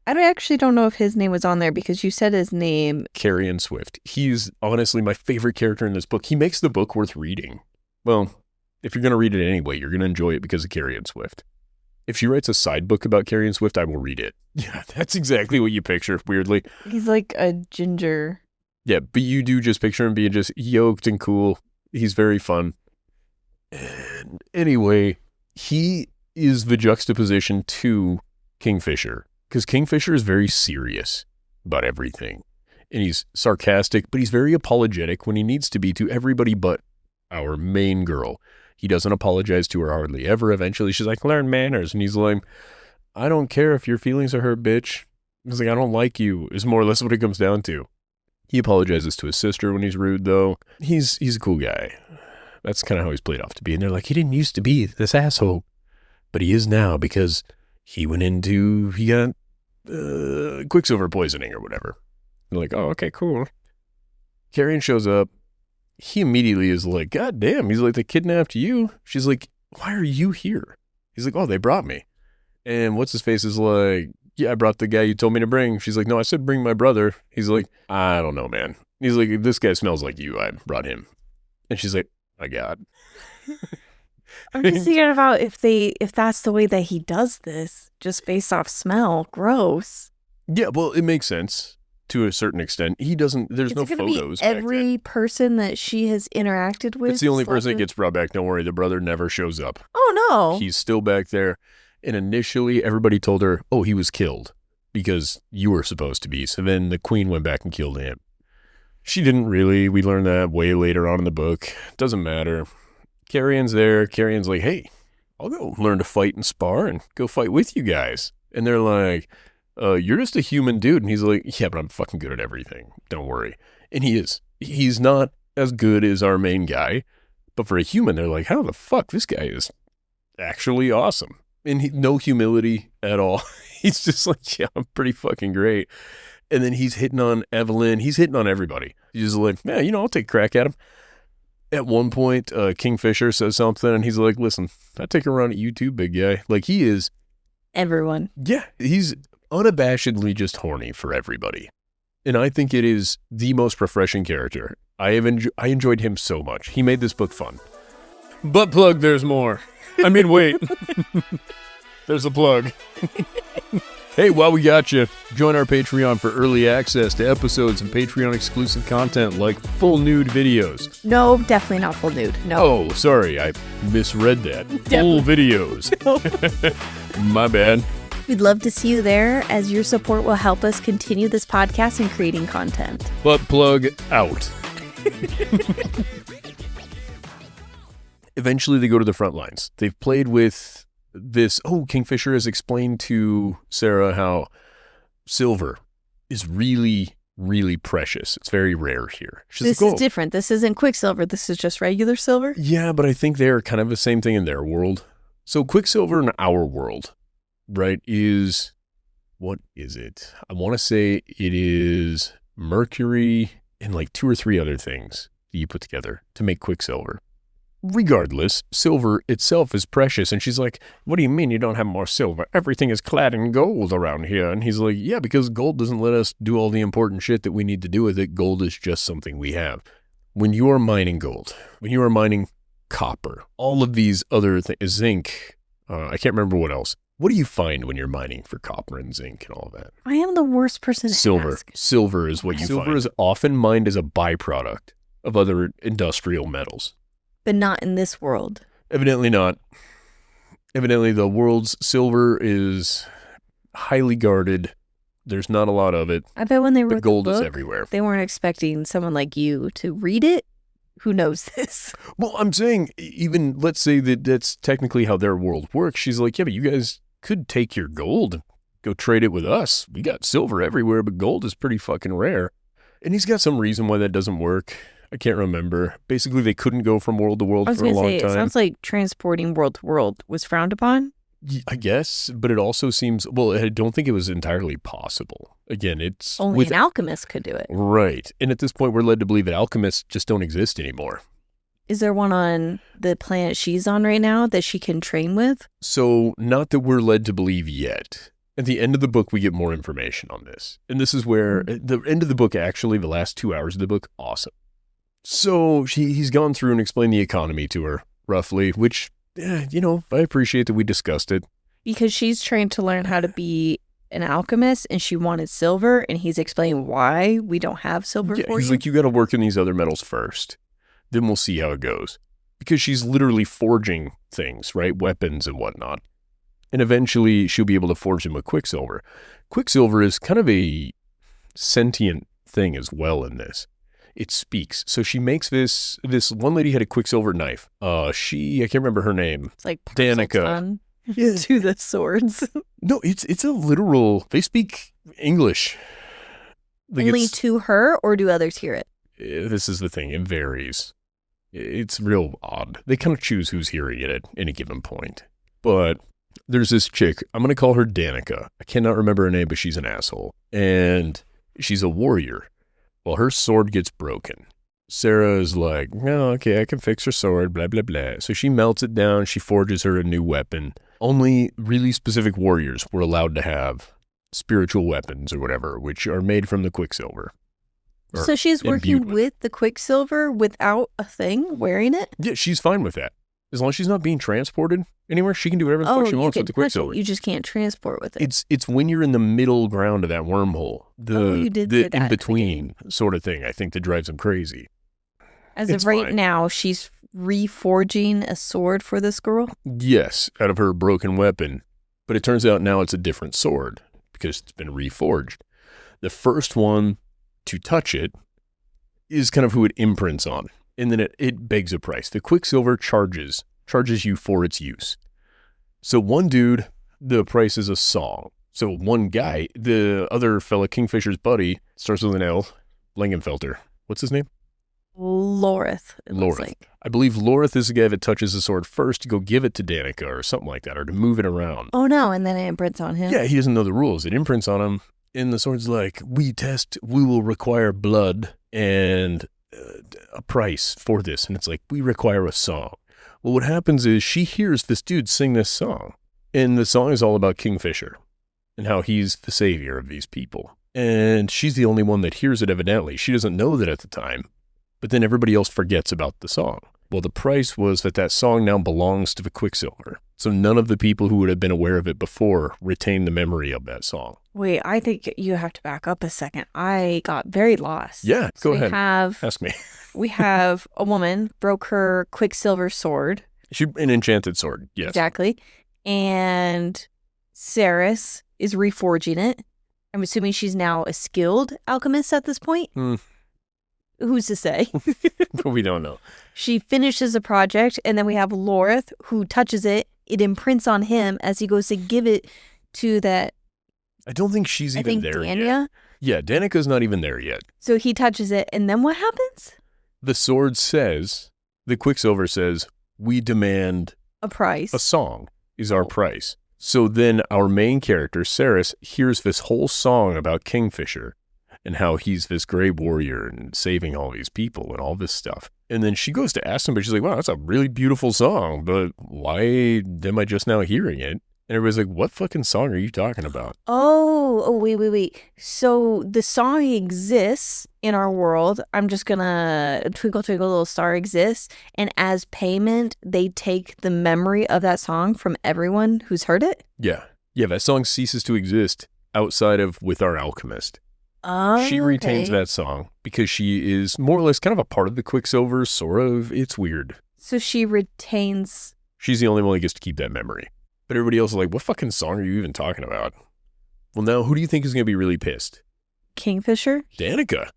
Actually don't know if his name was on there because you said his name. Carrion Swift. He's honestly my favorite character in this book. He makes the book worth reading. Well, if you're going to read it anyway, you're going to enjoy it because of Carrion Swift. If she writes a side book about Carrion Swift, I will read it. Yeah, that's exactly what you picture, weirdly. He's like a ginger. Yeah, but you do just picture him being just yoked and cool. He's very fun. And anyway, he is the juxtaposition to Kingfisher. Because Kingfisher is very serious about everything. And he's sarcastic, but he's very apologetic when he needs to be to everybody but our main girl. He doesn't apologize to her hardly ever. Eventually, she's like, learn manners. And he's like, I don't care if your feelings are hurt, bitch. He's like, I don't like you, is more or less what it comes down to. He apologizes to his sister when he's rude, though. He's a cool guy. That's kind of how he's played off to be. And they're like, he didn't used to be this asshole. But he is now because he got Quicksilver poisoning or whatever. They're like, oh, okay, cool. Carrion shows up. He immediately is like, God damn. He's like, they kidnapped you. She's like, why are you here? He's like, oh, they brought me. And what's his face is like, yeah, I brought the guy you told me to bring. She's like, no, I said bring my brother. He's like, I don't know, man. He's like, this guy smells like you. I brought him. And she's like, my God. I'm just thinking about if that's the way that he does this, just based off smell. Gross. Yeah, well, it makes sense. to a certain extent. He doesn't, there's Is no it gonna photos. Be every person that she has interacted with? It's the only person that gets brought back. Don't worry, the brother never shows up. Oh, no. He's still back there. And initially, everybody told her, oh, he was killed because you were supposed to be. So then the queen went back and killed him. She didn't really. We learned that way later on in the book. Doesn't matter. Carrion's there. Carrion's like, hey, I'll go learn to fight and spar and go fight with you guys. And they're like, you're just a human dude. And he's like, yeah, but I'm fucking good at everything. Don't worry. And he is. He's not as good as our main guy. But for a human, they're like, how the fuck? This guy is actually awesome. And no humility at all. He's just like, yeah, I'm pretty fucking great. And then he's hitting on Evelyn. He's hitting on everybody. He's just like, yeah, I'll take a crack at him. At one point, Kingfisher says something, and he's like, listen, I take a run at you too, big guy. Like, he is. Everyone. Yeah, he's unabashedly just horny for everybody. And I think it is the most refreshing character. I enjoyed him so much. He made this book fun. Butt plug, there's more. I mean, wait. There's a plug. Hey, while we got you, join our Patreon for early access to episodes and Patreon exclusive content like full nude videos. No, definitely not full nude. No. Oh, sorry, I misread that. Full videos. My bad. We'd love to see you there, as your support will help us continue this podcast and creating content. Butt plug out. Eventually, they go to the front lines. They've played with this. Oh, Kingfisher has explained to Sarah how silver is really, really precious. It's very rare here. This is different. This isn't Quicksilver. This is just regular silver? Yeah, but I think they're kind of the same thing in their world. So Quicksilver in our world, right, is, what is it? I want to say it is mercury and like 2 or 3 other things that you put together to make Quicksilver. Regardless, silver itself is precious. And she's like, what do you mean you don't have more silver? Everything is clad in gold around here. And he's like, yeah, because gold doesn't let us do all the important shit that we need to do with it. Gold is just something we have. When you are mining gold, when you are mining copper, all of these other things, zinc, I can't remember what else. What do you find when you're mining for copper and zinc and all that? I am the worst person to ask. Silver is what you find. Silver is often mined as a byproduct of other industrial metals. But not in this world. Evidently not. Evidently, the world's silver is highly guarded. There's not a lot of it. I bet when they wrote the gold the book, is everywhere. They weren't expecting someone like you to read it. Who knows this? Well, I'm saying, even let's say that that's technically how their world works. She's like, yeah, but you guys could take your gold and go trade it with us. We got silver everywhere, but gold is pretty fucking rare. And he's got some reason why that doesn't work. I can't remember. Basically, they couldn't go from world to world for a long time. It sounds like transporting world to world was frowned upon. I guess, but it also seems, well, I don't think it was entirely possible. Again, it's... Only an alchemist could do it. Right. And at this point, we're led to believe that alchemists just don't exist anymore. Is there one on the planet she's on right now that she can train with? So, not that we're led to believe yet. At the end of the book, we get more information on this. And this is where, the end of the book, actually, the last 2 hours of the book, awesome. So he's gone through and explained the economy to her, roughly, which, I appreciate that we discussed it. Because she's trained to learn how to be an alchemist, and she wanted silver, and he's explaining why we don't have silver for he's you. Like, you got to work in these other metals first. Then we'll see how it goes. Because she's literally forging things, right? Weapons and whatnot. And eventually, she'll be able to forge them with Quicksilver. Quicksilver is kind of a sentient thing as well in this. It speaks. So she makes this one lady had a Quicksilver knife. I can't remember her name. It's like Danica. Yeah. To the swords. No, it's a literal, they speak English. Like only to her, or do others hear it? This is the thing. It varies. It's real odd. They kind of choose who's hearing it at any given point. But there's this chick. I'm going to call her Danica. I cannot remember her name, but she's an asshole. And she's a warrior. Well, her sword gets broken. Sarah is like, no, okay, I can fix her sword, blah, blah, blah. So she melts it down. She forges her a new weapon. Only really specific warriors were allowed to have spiritual weapons or whatever, which are made from the Quicksilver. So she's working with the Quicksilver without a thing, wearing it? Yeah, she's fine with that. As long as she's not being transported anywhere, she can do whatever the fuck she wants with the Quicksilver. You just can't transport with it. It's when you're in the middle ground of that wormhole, you did say that in between sort of thing, I think, that drives them crazy. As of right now, she's reforging a sword for this girl? Yes, out of her broken weapon. But it turns out now it's a different sword because it's been reforged. The first one to touch it is kind of who it imprints on. And then it begs a price. The Quicksilver charges you for its use. So one dude, the price is a song. So one guy, the other fella, Kingfisher's buddy, starts with an L, Langenfelter. What's his name? Lorith. Lorith. I believe Lorith is the guy that touches the sword first to go give it to Danica or something like that, or to move it around. Oh no, and then it imprints on him. Yeah, he doesn't know the rules. It imprints on him, and the sword's like, we will require blood and a price for this. And it's like, we require a song. Well, what happens is she hears this dude sing this song, and the song is all about Kingfisher and how he's the savior of these people. And she's the only one that hears it, evidently. She doesn't know that at the time, but then everybody else forgets about the song. Well, the price was that song now belongs to the Quicksilver. So none of the people who would have been aware of it before retain the memory of that song. Wait, I think you have to back up a second. I got very lost. Yeah, go ahead. Ask me. We have a woman broke her Quicksilver sword. An enchanted sword, yes. Exactly. And Ceres is reforging it. I'm assuming she's now a skilled alchemist at this point. Who's to say? We don't know. She finishes the project, and then we have Lorith, who touches it. It imprints on him as he goes to give it to that. I don't think she's even there Dania? yet. Yeah, Danica's not even there yet. So he touches it, and then what happens? The sword says, the Quicksilver says, we demand a price. A song is our price. So then our main character, Ceres, hears this whole song about Kingfisher and how he's this great warrior and saving all these people and all this stuff. And then she goes to ask him, but she's like, wow, that's a really beautiful song, but why am I just now hearing it? And everybody's like, what fucking song are you talking about? Oh, wait. So the song exists in our world. I'm just gonna Twinkle Twinkle Little Star exists. And as payment, they take the memory of that song from everyone who's heard it? Yeah, that song ceases to exist outside of With Our Alchemist. Oh, she retains that song because she is more or less kind of a part of the Quicksilver, sort of. It's weird. So she retains... She's the only one that gets to keep that memory. But everybody else is like, what fucking song are you even talking about? Well, now, who do you think is going to be really pissed? Kingfisher? Danica.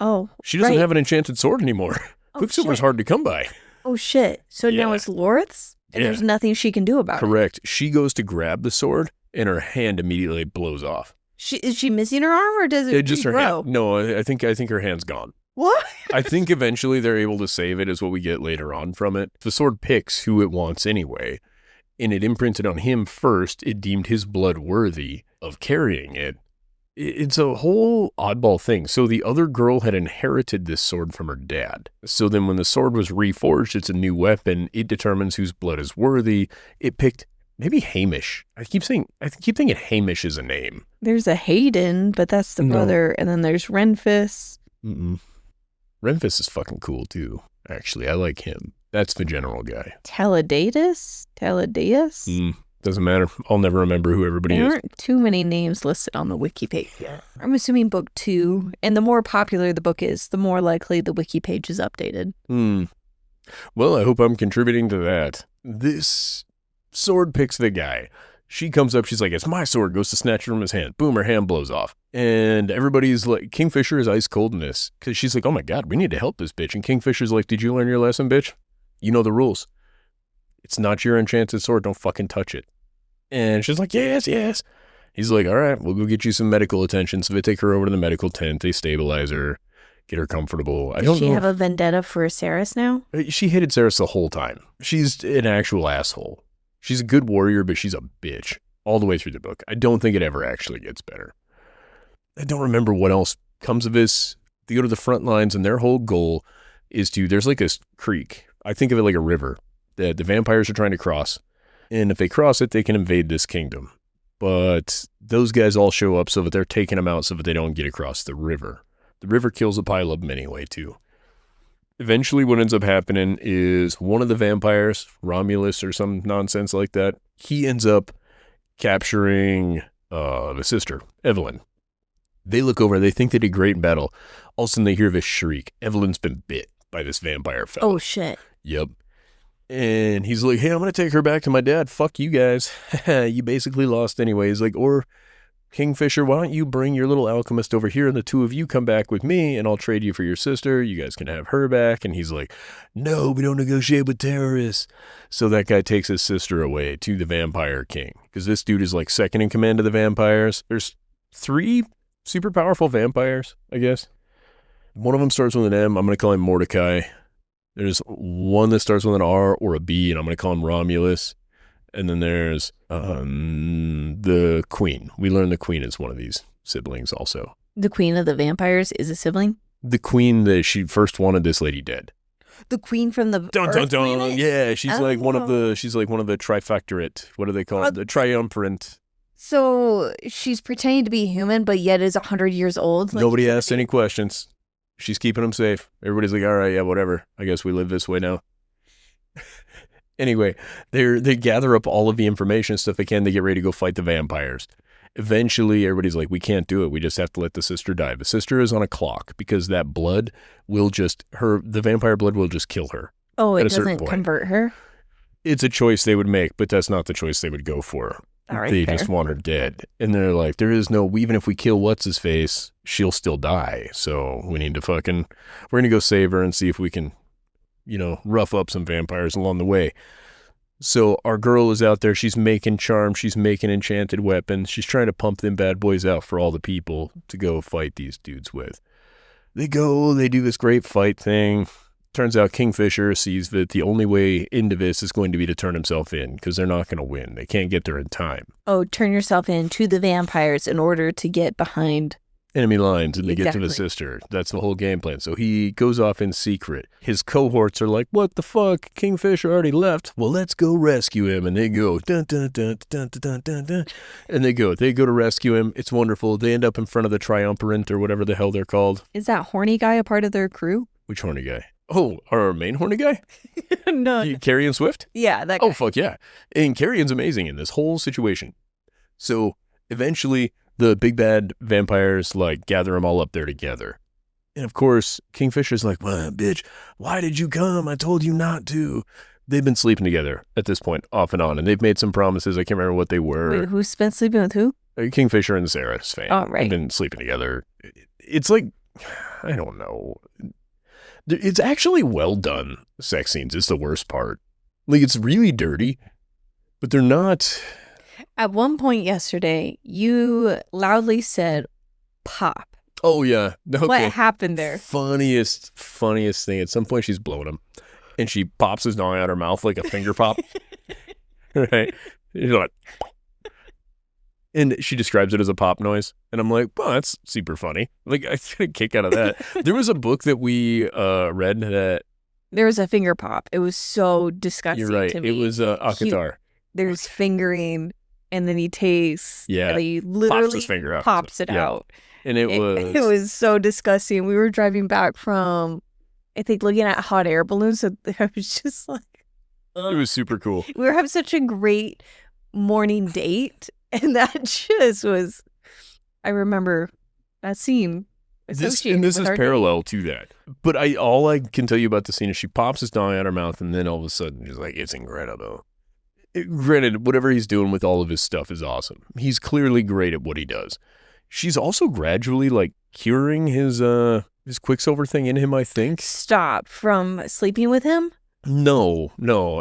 Oh, she doesn't have an enchanted sword anymore. Oh, Quicksilver's hard to come by. Oh, shit. So now it's Lorith's? And there's nothing she can do about it? Correct. She goes to grab the sword, and her hand immediately blows off. Is she missing her arm, or does it just her regrow? hand. No, I think her hand's gone. What? I think eventually they're able to save it, is what we get later on from it. The sword picks who it wants anyway, and it imprinted on him first. It deemed his blood worthy of carrying it. It's a whole oddball thing. So the other girl had inherited this sword from her dad. So then when the sword was reforged, it's a new weapon. It determines whose blood is worthy. It picked maybe Hamish. I keep thinking Hamish is a name. There's a Hayden, but that's the brother. And then there's Renfis. Renfis is fucking cool too. Actually, I like him. That's the general guy. Taladaeus? Doesn't matter. I'll never remember who everybody is. There aren't too many names listed on the wiki page. I'm assuming book 2. And the more popular the book is, the more likely the wiki page is updated. Well, I hope I'm contributing to that. This sword picks the guy. She comes up, she's like, it's my sword, goes to snatch it from his hand. Boom, her hand blows off. And everybody's like, Kingfisher is ice cold in this. Because she's like, oh my God, we need to help this bitch. And Kingfisher's like, did you learn your lesson, bitch? You know the rules. It's not your enchanted sword, don't fucking touch it. And she's like, yes. He's like, all right, we'll go get you some medical attention. So they take her over to the medical tent, they stabilize her, get her comfortable. Does she have a vendetta for Ceres now? She hated Ceres the whole time. She's an actual asshole. She's a good warrior, but she's a bitch all the way through the book. I don't think it ever actually gets better. I don't remember what else comes of this. They go to the front lines, and their whole goal is there's like a creek. I think of it like a river that the vampires are trying to cross. And if they cross it, they can invade this kingdom. But those guys all show up so that they're taking them out so that they don't get across the river. The river kills a pile of them anyway, too. Eventually what ends up happening is one of the vampires, Romulus or some nonsense like that, he ends up capturing the sister, Evelyn. They look over, they think they did great in battle. All of a sudden they hear this shriek. Evelyn's been bit by this vampire fella. Oh, shit. Yep. And he's like, hey, I'm going to take her back to my dad. Fuck you guys. You basically lost anyway. He's like, or Kingfisher, why don't you bring your little alchemist over here and the two of you come back with me and I'll trade you for your sister. You guys can have her back. And he's like, no, we don't negotiate with terrorists. So that guy takes his sister away to the vampire king because this dude is like second in command of the vampires. There's 3 super powerful vampires, I guess. One of them starts with an M. I'm going to call him Mordecai. There's one that starts with an R or a B, and I'm going to call him Romulus. And then there's the queen. We learned the queen is one of these siblings also. The queen of the vampires is a sibling? The queen that she first wanted this lady dead. The queen from the dun, Earth dun, dun. planet? Yeah, she's like one of the trifectorate. What do they call it? The triumvirate. So she's pretending to be human, but yet is 100 years old? Like, nobody asked any questions. She's keeping them safe. Everybody's like, all right, yeah, whatever. I guess we live this way now. Anyway, they gather up all of the information and stuff they can. They get ready to go fight the vampires. Eventually, everybody's like, we can't do it. We just have to let the sister die. The sister is on a clock because that blood will the vampire blood will just kill her. Oh, it doesn't convert her? It's a choice they would make, but that's not the choice they would go for. All right, they fair. just want her dead. And they're like, there is no, even if we kill what's-his-face, she'll still die. So we need to we're going to go save her and see if we can, rough up some vampires along the way. So our girl is out there. She's making charms. She's making enchanted weapons. She's trying to pump them bad boys out for all the people to go fight these dudes with. They do this great fight thing. Turns out Kingfisher sees that the only way into this is going to be to turn himself in because they're not going to win. They can't get there in time. Oh, turn yourself in to the vampires in order to get behind enemy lines and they get to the sister. That's the whole game plan. So he goes off in secret. His cohorts are like, what the fuck? Kingfisher already left. Well, let's go rescue him. And they go, dun, dun, dun, dun, dun, dun, dun, dun. And they go to rescue him. It's wonderful. They end up in front of the triumvirate or whatever the hell they're called. Is that horny guy a part of their crew? Which horny guy? Oh, our main horny guy? No. Carrion Swift? Yeah, that guy. Oh, fuck yeah. And Carrion's amazing in this whole situation. So eventually the big bad vampires gather them all up there together. And of course, Kingfisher's like, well, bitch, why did you come? I told you not to. They've been sleeping together at this point, off and on. And they've made some promises. I can't remember what they were. Wait, who's been sleeping with who? Kingfisher and Sarah's fan. Oh, right. They've been sleeping together. It's like, I don't know. It's actually well done. Sex scenes is the worst part. It's really dirty, but they're not. At one point yesterday, you loudly said, pop. Oh, yeah. Okay. What happened there? Funniest thing. At some point, she's blowing him, and she pops his dong out her mouth like a finger pop. Right? She's like, and she describes it as a pop noise. And I'm like, well, that's super funny. I get a kick out of that. There was a book that we read that. There was a finger pop. It was so disgusting You're right. to me. It was Akatar. There's fingering, and then he tastes. Yeah. And he literally pops his finger out. pops it out. And it was so disgusting. We were driving back from, I think, looking at hot air balloons. So I was just like. It was super cool. We were having such a great morning date. And that just was, I remember that scene. This is parallel to that. But all I can tell you about the scene is she pops his dong out her mouth, and then all of a sudden she's like, it's incredible. Granted, whatever he's doing with all of his stuff is awesome. He's clearly great at what he does. She's also gradually curing his Quicksilver thing in him, I think. Stop from sleeping with him? No.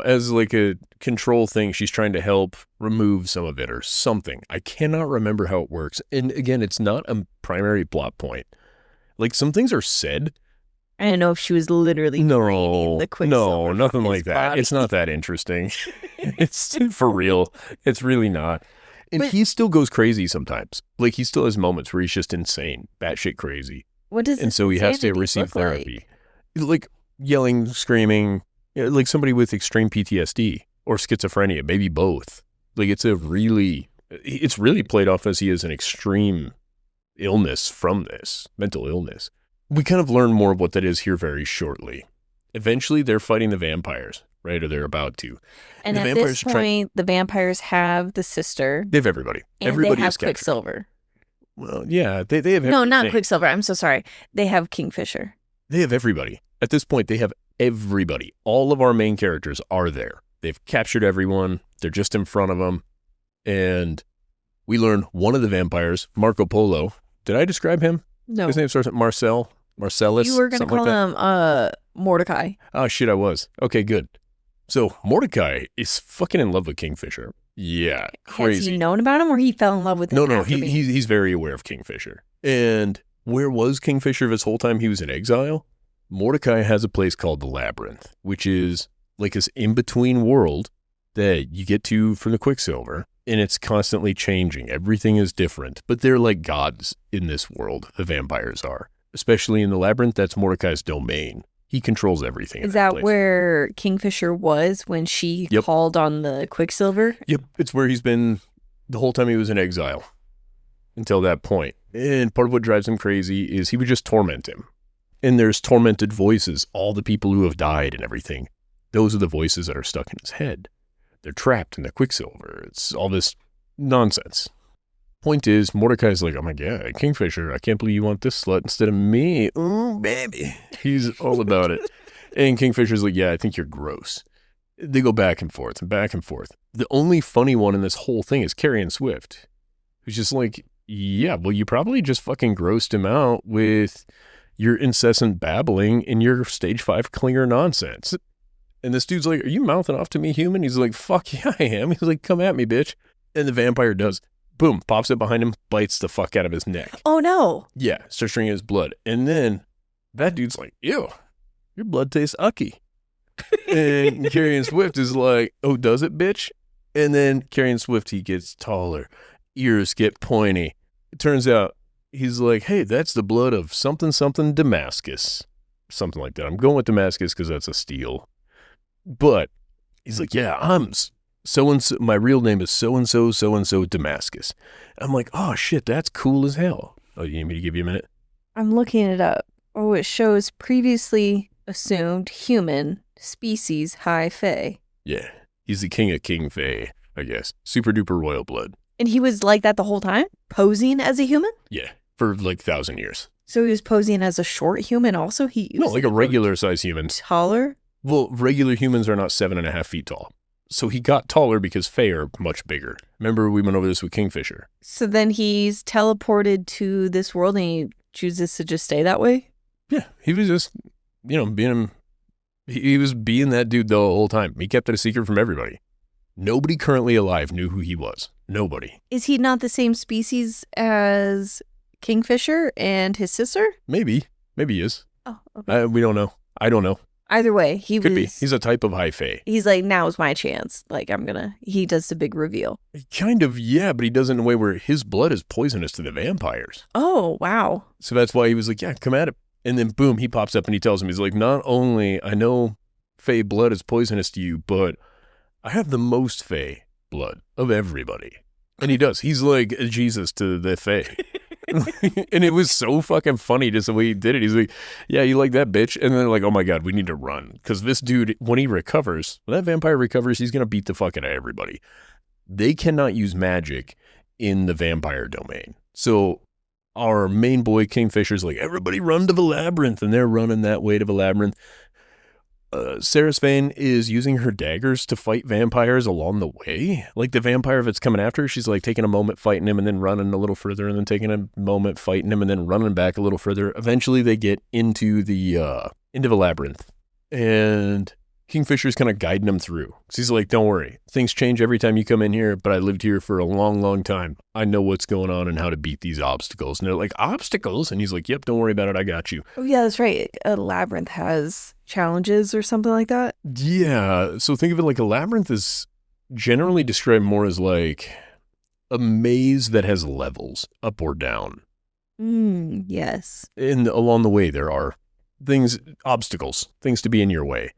As a control thing, she's trying to help remove some of it or something. I cannot remember how it works. And again, it's not a primary plot point. Some things are said. I don't know if she was literally draining the Quicksilver No, nothing from like his that. body. It's not that interesting. It's for real. It's really not. And he still goes crazy sometimes. He still has moments where he's just insane, batshit crazy. What does And so he has to receive therapy. Yelling, screaming. Somebody with extreme PTSD or schizophrenia, maybe both. It's really played off as he has an extreme illness from this, mental illness. We kind of learn more of what that is here very shortly. Eventually, they're fighting the vampires, right? Or they're about to. And the at vampires this point, the vampires have the sister. They have everybody. And Everybody they have is captured. Quicksilver. Well, yeah, they have everything. No, not Quicksilver. I'm so sorry. They have Kingfisher. They have everybody. At this point, they have everybody. All of our main characters are there. They've captured everyone. They're just in front of them. And we learn one of the vampires, Marco Polo. Did I describe him? No. His name starts with Marcellus. You were going to call him Mordecai. Oh, shit, I was. Okay, good. So Mordecai is fucking in love with Kingfisher. Yeah, crazy. Has he known about him or he fell in love with him? No, he's very aware of Kingfisher. And where was Kingfisher this whole time he was in exile? Mordecai has a place called the Labyrinth, which is like this in-between world that you get to from the Quicksilver, and it's constantly changing. Everything is different, but they're like gods in this world, the vampires are. Especially in the Labyrinth, that's Mordecai's domain. He controls everything. Is that where Kingfisher was when she called on the Quicksilver? Yep, it's where he's been the whole time he was in exile until that point. And part of what drives him crazy is he would just torment him. And there's tormented voices, all the people who have died and everything. Those are the voices that are stuck in his head. They're trapped in the Quicksilver. It's all this nonsense. Point is, Mordecai's like, oh my God, Kingfisher, I can't believe you want this slut instead of me. Ooh, baby. He's all about it. And Kingfisher's like, yeah, I think you're gross. They go back and forth and back and forth. The only funny one in this whole thing is Carrie Swift, who's just like, yeah, well, you probably just fucking grossed him out with your incessant babbling and your stage 5 clinger nonsense. And this dude's like, are you mouthing off to me, human? He's like, fuck yeah, I am. He's like, come at me, bitch. And the vampire does. Boom, pops it behind him, bites the fuck out of his neck. Oh, no. Yeah, starts drinking his blood. And then that dude's like, ew, your blood tastes ucky. And Carrie Swift is like, oh, does it, bitch? And then Carrie Swift, he gets taller. Ears get pointy. It turns out he's like, hey, that's the blood of something, something Damascus. Something like that. I'm going with Damascus because that's a steal. But he's like, yeah, I'm so-and-so, my real name is so-and-so, so-and-so Damascus. I'm like, oh, shit, that's cool as hell. Oh, you need me to give you a minute? I'm looking it up. Oh, it shows previously assumed human species high fae. Yeah, he's the king of King Fae, I guess. Super duper royal blood. And he was like that the whole time? Posing as a human? Yeah, for like 1,000 years. So he was posing as a short human also? No, like a regular size human. Taller? Well, regular humans are not 7.5 feet tall. So he got taller because Fae are much bigger. Remember we went over this with Kingfisher. So then he's teleported to this world and he chooses to just stay that way? Yeah, he was just, he was being that dude the whole time. He kept it a secret from everybody. Nobody currently alive knew who he was. Nobody. Is he not the same species as Kingfisher and his sister? Maybe he is. Oh, okay. We don't know. I don't know. Either way, Could be. He's a type of high fae. He's like, now's my chance. Like, he does the big reveal. Kind of, yeah, but he does it in a way where his blood is poisonous to the vampires. Oh, wow. So that's why he was like, yeah, come at it. And then boom, he pops up and he tells him, he's like, not only I know fae blood is poisonous to you, but I have the most fae blood of everybody. And he does. He's like Jesus to the fae. And it was so fucking funny just the way he did it. He's like, yeah, you like that, bitch? And then they're like, oh my God, we need to run. Because this dude, when that vampire recovers, he's going to beat the fuck out of everybody. They cannot use magic in the vampire domain. So our main boy, Kingfisher's like, everybody run to the labyrinth. And they're running that way to the labyrinth. Sarah Svane is using her daggers to fight vampires along the way. Like the vampire that's coming after her, she's like taking a moment fighting him and then running a little further and then taking a moment fighting him and then running back a little further. Eventually they get into the labyrinth and Kingfisher's kind of guiding them through. He's like, don't worry, things change every time you come in here, but I lived here for a long, long time. I know what's going on and how to beat these obstacles. And they're like, obstacles? And he's like, yep, don't worry about it. I got you. Oh, yeah, that's right. A labyrinth has challenges or something like that? Yeah. So think of it like a labyrinth is generally described more as like a maze that has levels up or down. Yes. And along the way, there are obstacles, things to be in your way,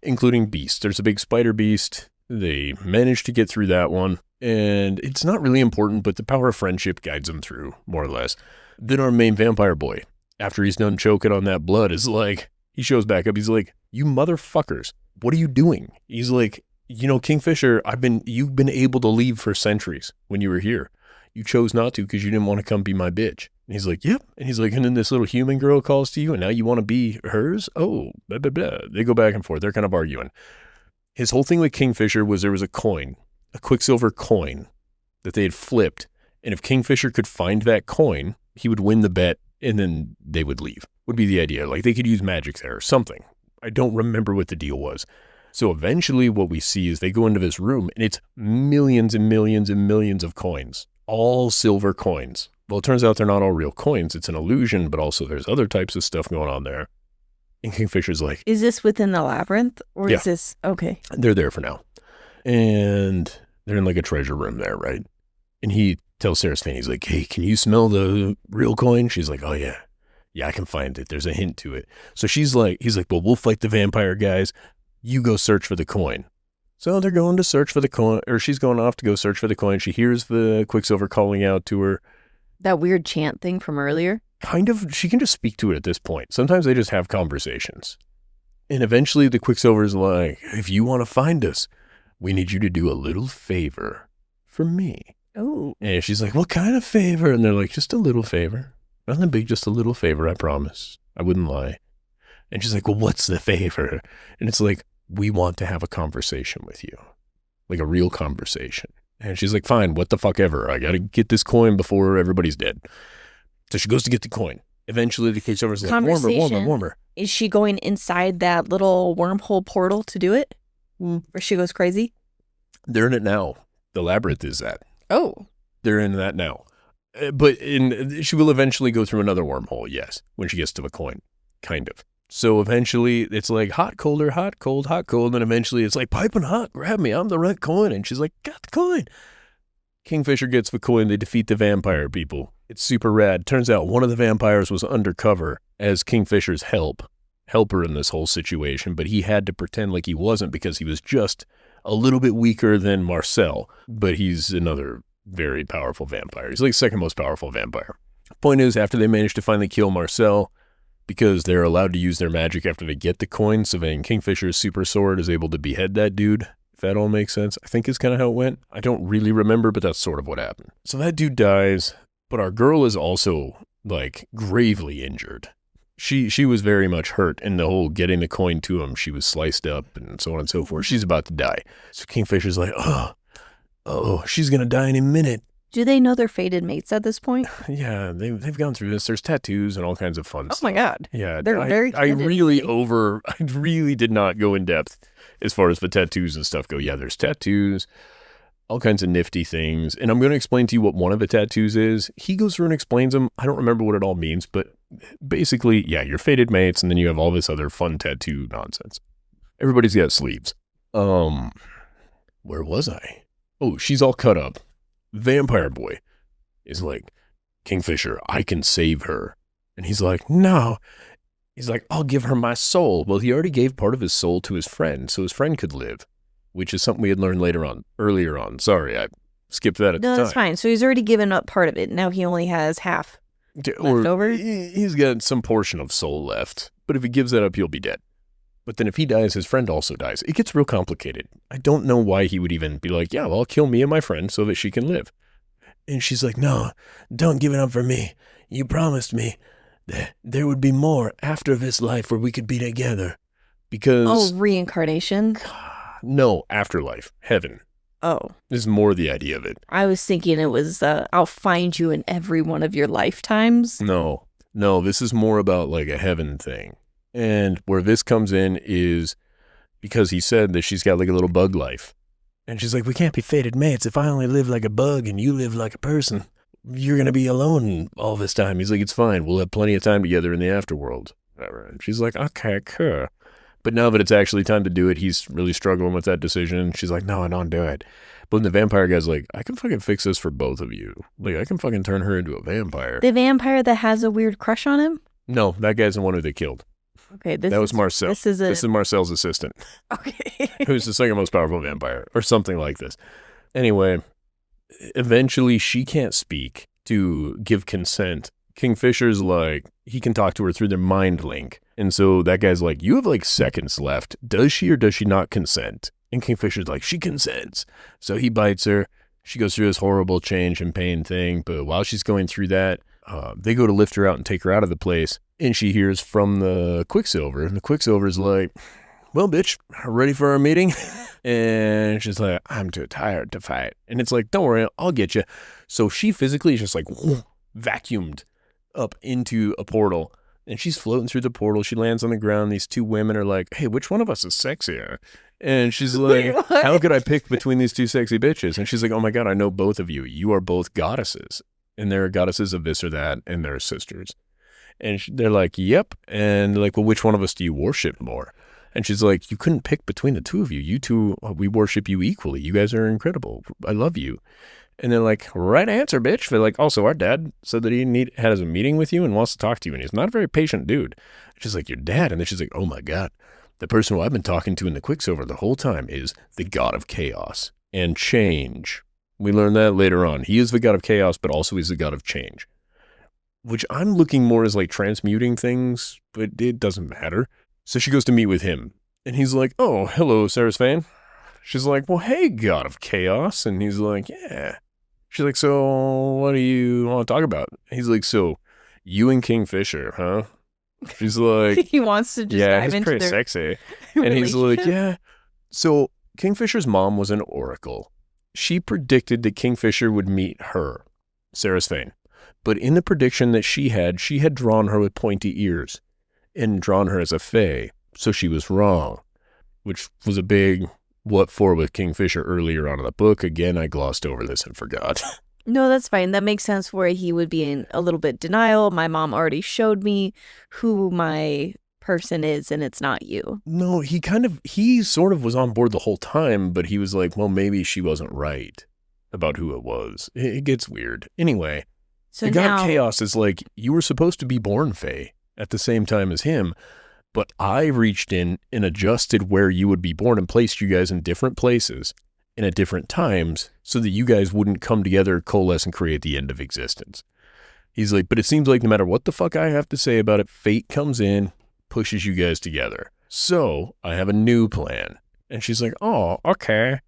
including beasts. There's a big spider beast. They managed to get through that one. And it's not really important, but the power of friendship guides them through, more or less. Then our main vampire boy, after he's done choking on that blood, is like, He shows back up. He's like, you motherfuckers, what are you doing? He's like, Kingfisher, you've been able to leave for centuries when you were here. You chose not to because you didn't want to come be my bitch. And he's like, yep. And he's like, and then this little human girl calls to you and now you want to be hers? Oh, blah, blah, blah. They go back and forth. They're kind of arguing. His whole thing with Kingfisher was there was a coin, a Quicksilver coin that they had flipped. And if Kingfisher could find that coin, he would win the bet and then they would leave, would be the idea. Like they could use magic there or something. I don't remember what the deal was. So eventually what we see is they go into this room and it's millions and millions and millions of coins, all silver coins. Well, it turns out they're not all real coins. It's an illusion, but also there's other types of stuff going on there. And Kingfisher's like, is this within the labyrinth or Yeah. is this, okay. They're there for now. And they're in like a treasure room there, right? And he tells Seraphine, he's like, hey, can you smell the real coin? She's like, oh yeah. Yeah, I can find it. There's a hint to it. So he's like, well, we'll fight the vampire guys. You go search for the coin. So they're going to search for the coin, or she's going off to go search for the coin. She hears the Quicksilver calling out to her. That weird chant thing from earlier? Kind of, she can just speak to it at this point. Sometimes they just have conversations. And eventually the Quicksilver's like, if you want to find us, we need you to do a little favor for me. Oh. And she's like, what kind of favor? And they're like, just a little favor. Nothing big, just a little favor, I promise. I wouldn't lie. And she's like, well, what's the favor? And it's like, we want to have a conversation with you. Like a real conversation. And she's like, fine, what the fuck ever. I got to get this coin before everybody's dead. So she goes to get the coin. Eventually the Quicksilver's like, warmer. Is she going inside that little wormhole portal to do it? Where she goes crazy? They're in it now. The labyrinth is that. Oh. They're in that now. But she will eventually go through another wormhole, yes, when she gets to the coin. Kind of. So eventually it's like hot, colder, hot, cold, hot, cold. And eventually it's like piping hot, grab me, I'm the right coin. And she's like, got the coin. Kingfisher gets the coin. They defeat the vampire people. It's super rad. Turns out one of the vampires was undercover as Kingfisher's helper in this whole situation. But he had to pretend like he wasn't because he was just a little bit weaker than Marcel. But he's another very powerful vampire. He's like the second most powerful vampire. Point is, after they manage to finally kill Marcel, because they're allowed to use their magic after they get the coin, so then Kingfisher's super sword is able to behead that dude, if that all makes sense. I think is kind of how it went. I don't really remember, but that's sort of what happened. So that dude dies, but our girl is also, like, gravely injured. She was very much hurt in the whole getting the coin to him. She was sliced up and so on and so forth. She's about to die. So Kingfisher's like, oh, she's going to die in a minute. Do they know they're fated mates at this point? Yeah, they've gone through this. There's tattoos and all kinds of fun stuff. Oh my God. Yeah, They're very I really did not go in depth as far as the tattoos and stuff go. Yeah, there's tattoos, all kinds of nifty things. And I'm going to explain to you what one of the tattoos is. He goes through and explains them. I don't remember what it all means, but basically, yeah, you're fated mates, and then you have all this other fun tattoo nonsense. Everybody's got sleeves. Where was I? Oh, she's all cut up. Vampire boy is like, Kingfisher, I can save her. And he's like, no. He's like, I'll give her my soul. Well, he already gave part of his soul to his friend, so his friend could live, which is something we had learned earlier on. Sorry, I skipped that at the time. No, that's fine. So he's already given up part of it. Now he only has half left over. He's got some portion of soul left, but if he gives that up, he'll be dead. But then if he dies, his friend also dies. It gets real complicated. I don't know why he would even be like, yeah, well, I'll kill me and my friend so that she can live. And she's like, no, don't give it up for me. You promised me that there would be more after this life where we could be together. Because... Oh, reincarnation? No, afterlife. Heaven. Oh. This is more the idea of it. I was thinking it was, I'll find you in every one of your lifetimes. No, this is more about like a heaven thing. And where this comes in is because he said that she's got like a little bug life. And she's like, we can't be fated mates. If I only live like a bug and you live like a person, you're going to be alone all this time. He's like, it's fine. We'll have plenty of time together in the afterworld. And she's like, okay, cool. But now that it's actually time to do it, he's really struggling with that decision. She's like, no, don't do it. But then the vampire guy's like, I can fucking fix this for both of you. Like, I can fucking turn her into a vampire. The vampire that has a weird crush on him? No, that guy's the one who they killed. Okay, that was Marcel. This is Marcel's assistant. Okay. Who's the second most powerful vampire, or something like this. Anyway, eventually she can't speak to give consent. Kingfisher's like, he can talk to her through their mind link. And so that guy's like, you have like seconds left. Does she or does she not consent? And Kingfisher's like, she consents. So he bites her. She goes through this horrible change and pain thing. But while she's going through that, they go to lift her out and take her out of the place. And she hears from the Quicksilver. And the Quicksilver's like, well, bitch, ready for our meeting? And she's like, I'm too tired to fight. And it's like, don't worry, I'll get you. So she physically is just like vacuumed up into a portal. And she's floating through the portal. She lands on the ground. These two women are like, hey, which one of us is sexier? And she's like, how could I pick between these two sexy bitches? And she's like, oh my God, I know both of you. You are both goddesses. And they're goddesses of this or that, and they're sisters. And they're like, yep. And they're like, well, which one of us do you worship more? And she's like, you couldn't pick between the two of you. You two, we worship you equally. You guys are incredible. I love you. And they're like, right answer, bitch. They're like, also, our dad said that he has a meeting with you and wants to talk to you. And he's not a very patient dude. She's like, your dad? And then she's like, oh my God. The person who I've been talking to in the Quicksilver the whole time is the god of chaos and change. We learn that later on. He is the god of chaos, but also he's the god of change. Which I'm looking more as like transmuting things, but it doesn't matter. So she goes to meet with him. And he's like, oh, hello, Sarasvane. She's like, well, hey, god of chaos. And he's like, yeah. She's like, so what do you want to talk about? He's like, so you and Kingfisher, huh? She's like, he wants to just dive he's into pretty their sexy. And he's like, yeah. So Kingfisher's mom was an oracle. She predicted that Kingfisher would meet her, Sarasvane. But in the prediction that she had drawn her with pointy ears and drawn her as a fae. So she was wrong, which was a big what for with Kingfisher earlier on in the book. Again, I glossed over this and forgot. No, that's fine. That makes sense where he would be in a little bit denial. My mom already showed me who my person is, and it's not you. No, he sort of was on board the whole time, but he was like, well, maybe she wasn't right about who it was. It gets weird. Anyway, so the god of chaos is like, you were supposed to be born fae at the same time as him, but I reached in and adjusted where you would be born and placed you guys in different places and at different times so that you guys wouldn't come together, coalesce, and create the end of existence. He's like, but it seems like no matter what the fuck I have to say about it, fate comes in, pushes you guys together. So I have a new plan. And she's like, oh, okay.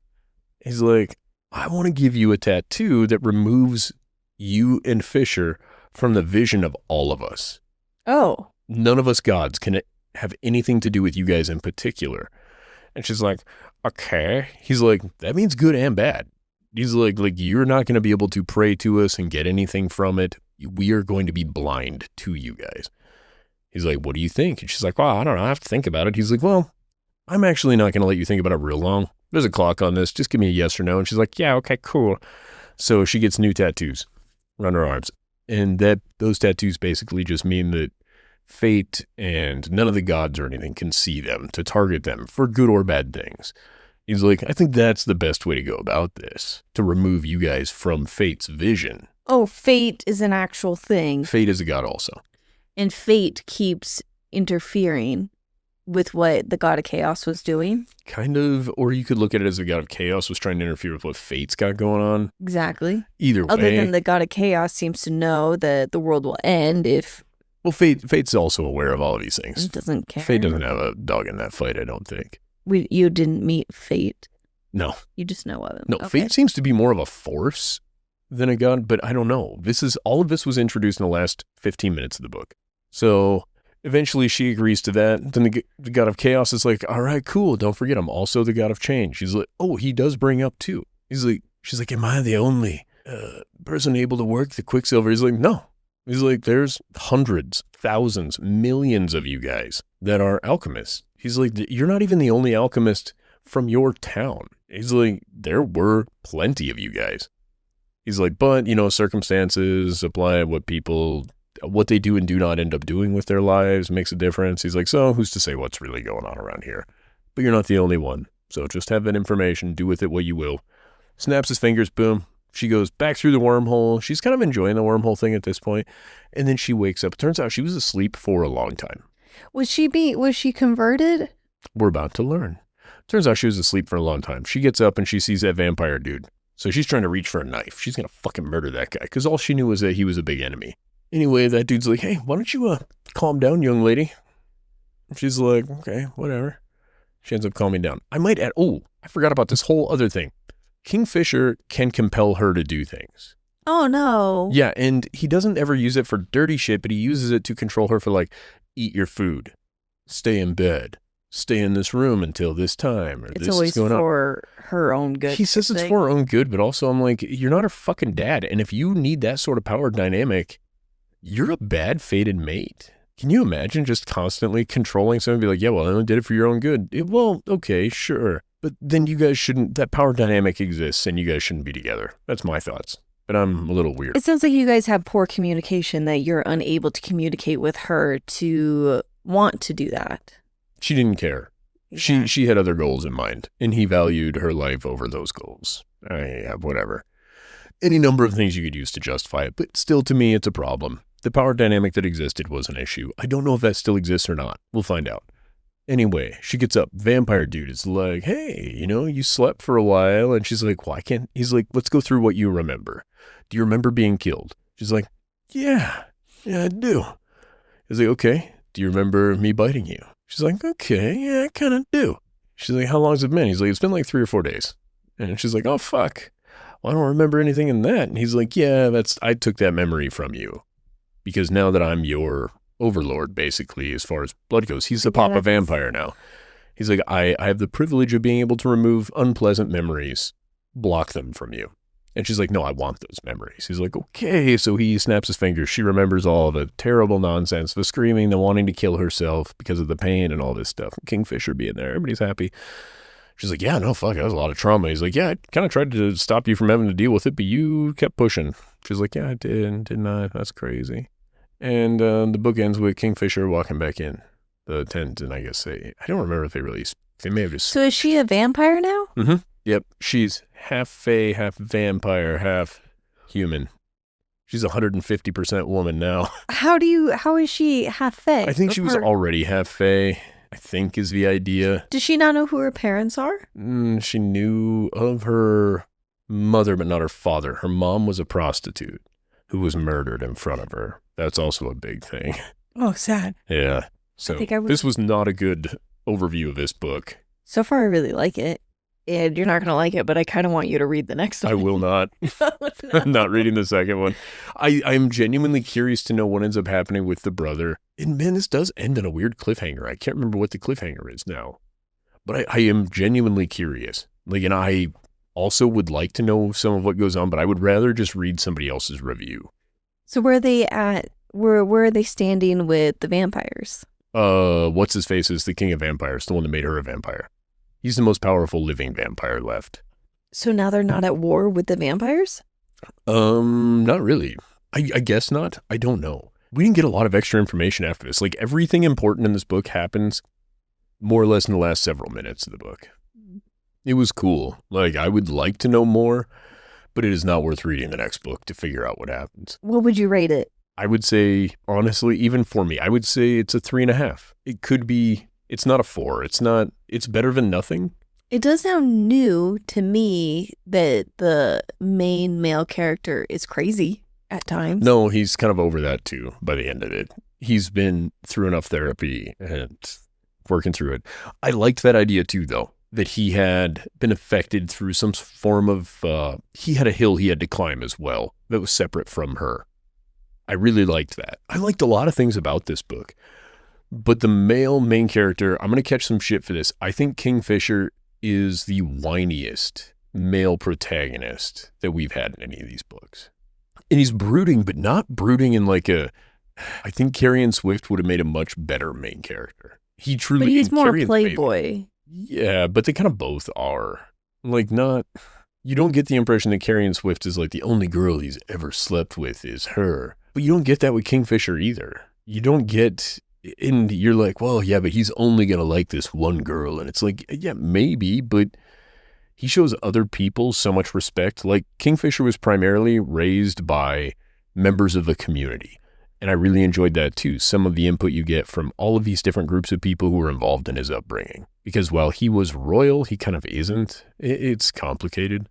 He's like, I want to give you a tattoo that removes you and Fisher from the vision of all of us. Oh. None of us gods can have anything to do with you guys in particular. And she's like, okay. He's like, that means good and bad. He's like you're not going to be able to pray to us and get anything from it. We are going to be blind to you guys. He's like, what do you think? And she's like, well, I don't know. I have to think about it. He's like, well, I'm actually not going to let you think about it real long. There's a clock on this. Just give me a yes or no. And she's like, yeah, okay, cool. So she gets new tattoos around her arms. And those tattoos basically just mean that fate and none of the gods or anything can see them to target them for good or bad things. He's like, I think that's the best way to go about this, to remove you guys from fate's vision. Oh, fate is an actual thing. Fate is a god also. And fate keeps interfering with what the god of chaos was doing. Kind of, or you could look at it as the god of chaos was trying to interfere with what fate's got going on. Exactly. Either way. Other than the god of chaos seems to know that the world will end if... Well, fate's also aware of all of these things. It doesn't care. Fate doesn't have a dog in that fight, I don't think. You didn't meet fate? No. You just know of him? No, okay. Fate seems to be more of a force than a god, but I don't know. All of this was introduced in the last 15 minutes of the book. So eventually she agrees to that. Then the god of chaos is like, all right, cool. Don't forget, I'm also the god of change. She's like, oh, he does bring up too. She's like, am I the only person able to work the Quicksilver? He's like, no. He's like, there's hundreds, thousands, millions of you guys that are alchemists. He's like, you're not even the only alchemist from your town. He's like, there were plenty of you guys. He's like, but, circumstances apply, what they do and do not end up doing with their lives makes a difference. He's like, so who's to say what's really going on around here? But you're not the only one. So just have that information, do with it what you will. Snaps his fingers, boom. She goes back through the wormhole. She's kind of enjoying the wormhole thing at this point. And then she wakes up. It turns out she was asleep for a long time. Was she converted? We're about to learn. Turns out she was asleep for a long time. She gets up and she sees that vampire dude. So she's trying to reach for a knife. She's going to fucking murder that guy. Because all she knew was that he was a big enemy. Anyway, that dude's like, hey, why don't you calm down, young lady? She's like, okay, whatever. She ends up calming down. I might add, I forgot about this whole other thing. Kingfisher can compel her to do things. Oh, no. Yeah, and he doesn't ever use it for dirty shit, but he uses it to control her for like, eat your food, stay in bed, stay in this room until this time. Or It's this always is going for her own good. He says it's for her own good, but also I'm like, you're not her fucking dad. And if you need that sort of power dynamic, you're a bad fated mate. Can you imagine just constantly controlling someone and be like, yeah, well, I only did it for your own good. Well, okay, sure. But then you guys shouldn't, that power dynamic exists and you guys shouldn't be together. That's my thoughts. But I'm a little weird. It sounds like you guys have poor communication, that you're unable to communicate with her to want to do that. She didn't care. Yeah. She had other goals in mind, and he valued her life over those goals. Yeah, whatever. Any number of things you could use to justify it, but still, to me, it's a problem. The power dynamic that existed was an issue. I don't know if that still exists or not. We'll find out. Anyway, she gets up. Vampire dude is like, hey, you slept for a while. And she's like, well, I can't. He's like, let's go through what you remember. Do you remember being killed? She's like, yeah, I do. He's like, okay. Do you remember me biting you? She's like, okay, yeah, I kind of do. She's like, how long has it been? He's like, it's been like 3 or 4 days. And she's like, oh, fuck. Well, I don't remember anything in that. And he's like, yeah, I took that memory from you. Because now that I'm your overlord, basically, as far as blood goes, he's the Papa Vampire now. He's like, I have the privilege of being able to remove unpleasant memories, block them from you. And she's like, no, I want those memories. He's like, okay. So he snaps his fingers. She remembers all the terrible nonsense, the screaming, the wanting to kill herself because of the pain and all this stuff. Kingfisher being there. Everybody's happy. She's like, yeah, no, fuck, that was a lot of trauma. He's like, yeah, I kind of tried to stop you from having to deal with it, but you kept pushing. She's like, yeah, I did, didn't I? That's crazy. And the book ends with Kingfisher walking back in the tent, and I guess I don't remember if they may have just... So is she a vampire now? Mm-hmm. Yep. She's half fae, half vampire, half human. She's 150% woman now. How is she half fae? I think she was already half fae, I think is the idea. Does she not know who her parents are? She knew of her mother, but not her father. Her mom was a prostitute who was murdered in front of her. That's also a big thing. Oh, sad. Yeah. So this was not a good overview of this book. So far, I really like it. And you're not going to like it, but I kind of want you to read the next one. I will not. I'm not reading the second one. I'm genuinely curious to know what ends up happening with the brother. And man, this does end on a weird cliffhanger. I can't remember what the cliffhanger is now. But I am genuinely curious. And I also would like to know some of what goes on, but I would rather just read somebody else's review. So where are they at? Where are they standing with the vampires? What's his face is the king of vampires, the one that made her a vampire. He's the most powerful living vampire left. So now they're not at war with the vampires? Not really. I guess not. I don't know. We didn't get a lot of extra information after this. Everything important in this book happens more or less in the last several minutes of the book. It was cool. I would like to know more, but it is not worth reading the next book to figure out what happens. What would you rate it? I would say, honestly, even for me, I would say it's a 3.5. It could be, it's not a 4. It's better than nothing. It does sound new to me that the main male character is crazy at times. No, he's kind of over that too by the end of it. He's been through enough therapy and working through it. I liked that idea too, though, that he had been affected through some form of, he had a hill he had to climb as well that was separate from her. I really liked that. I liked a lot of things about this book. But the male main character, I'm going to catch some shit for this. I think Kingfisher is the whiniest male protagonist that we've had in any of these books. And he's brooding, but not brooding in I think Carrion Swift would have made a much better main character. He truly... But he's more playboy. Yeah, but they kind of both are. You don't get the impression that Carrion Swift is the only girl he's ever slept with is her. But you don't get that with Kingfisher either. You don't get, and you're like, well, yeah, but he's only going to like this one girl. And it's yeah, maybe, but he shows other people so much respect. Kingfisher was primarily raised by members of the community. And I really enjoyed that too. Some of the input you get from all of these different groups of people who were involved in his upbringing. Because while he was royal, he kind of isn't. It's complicated.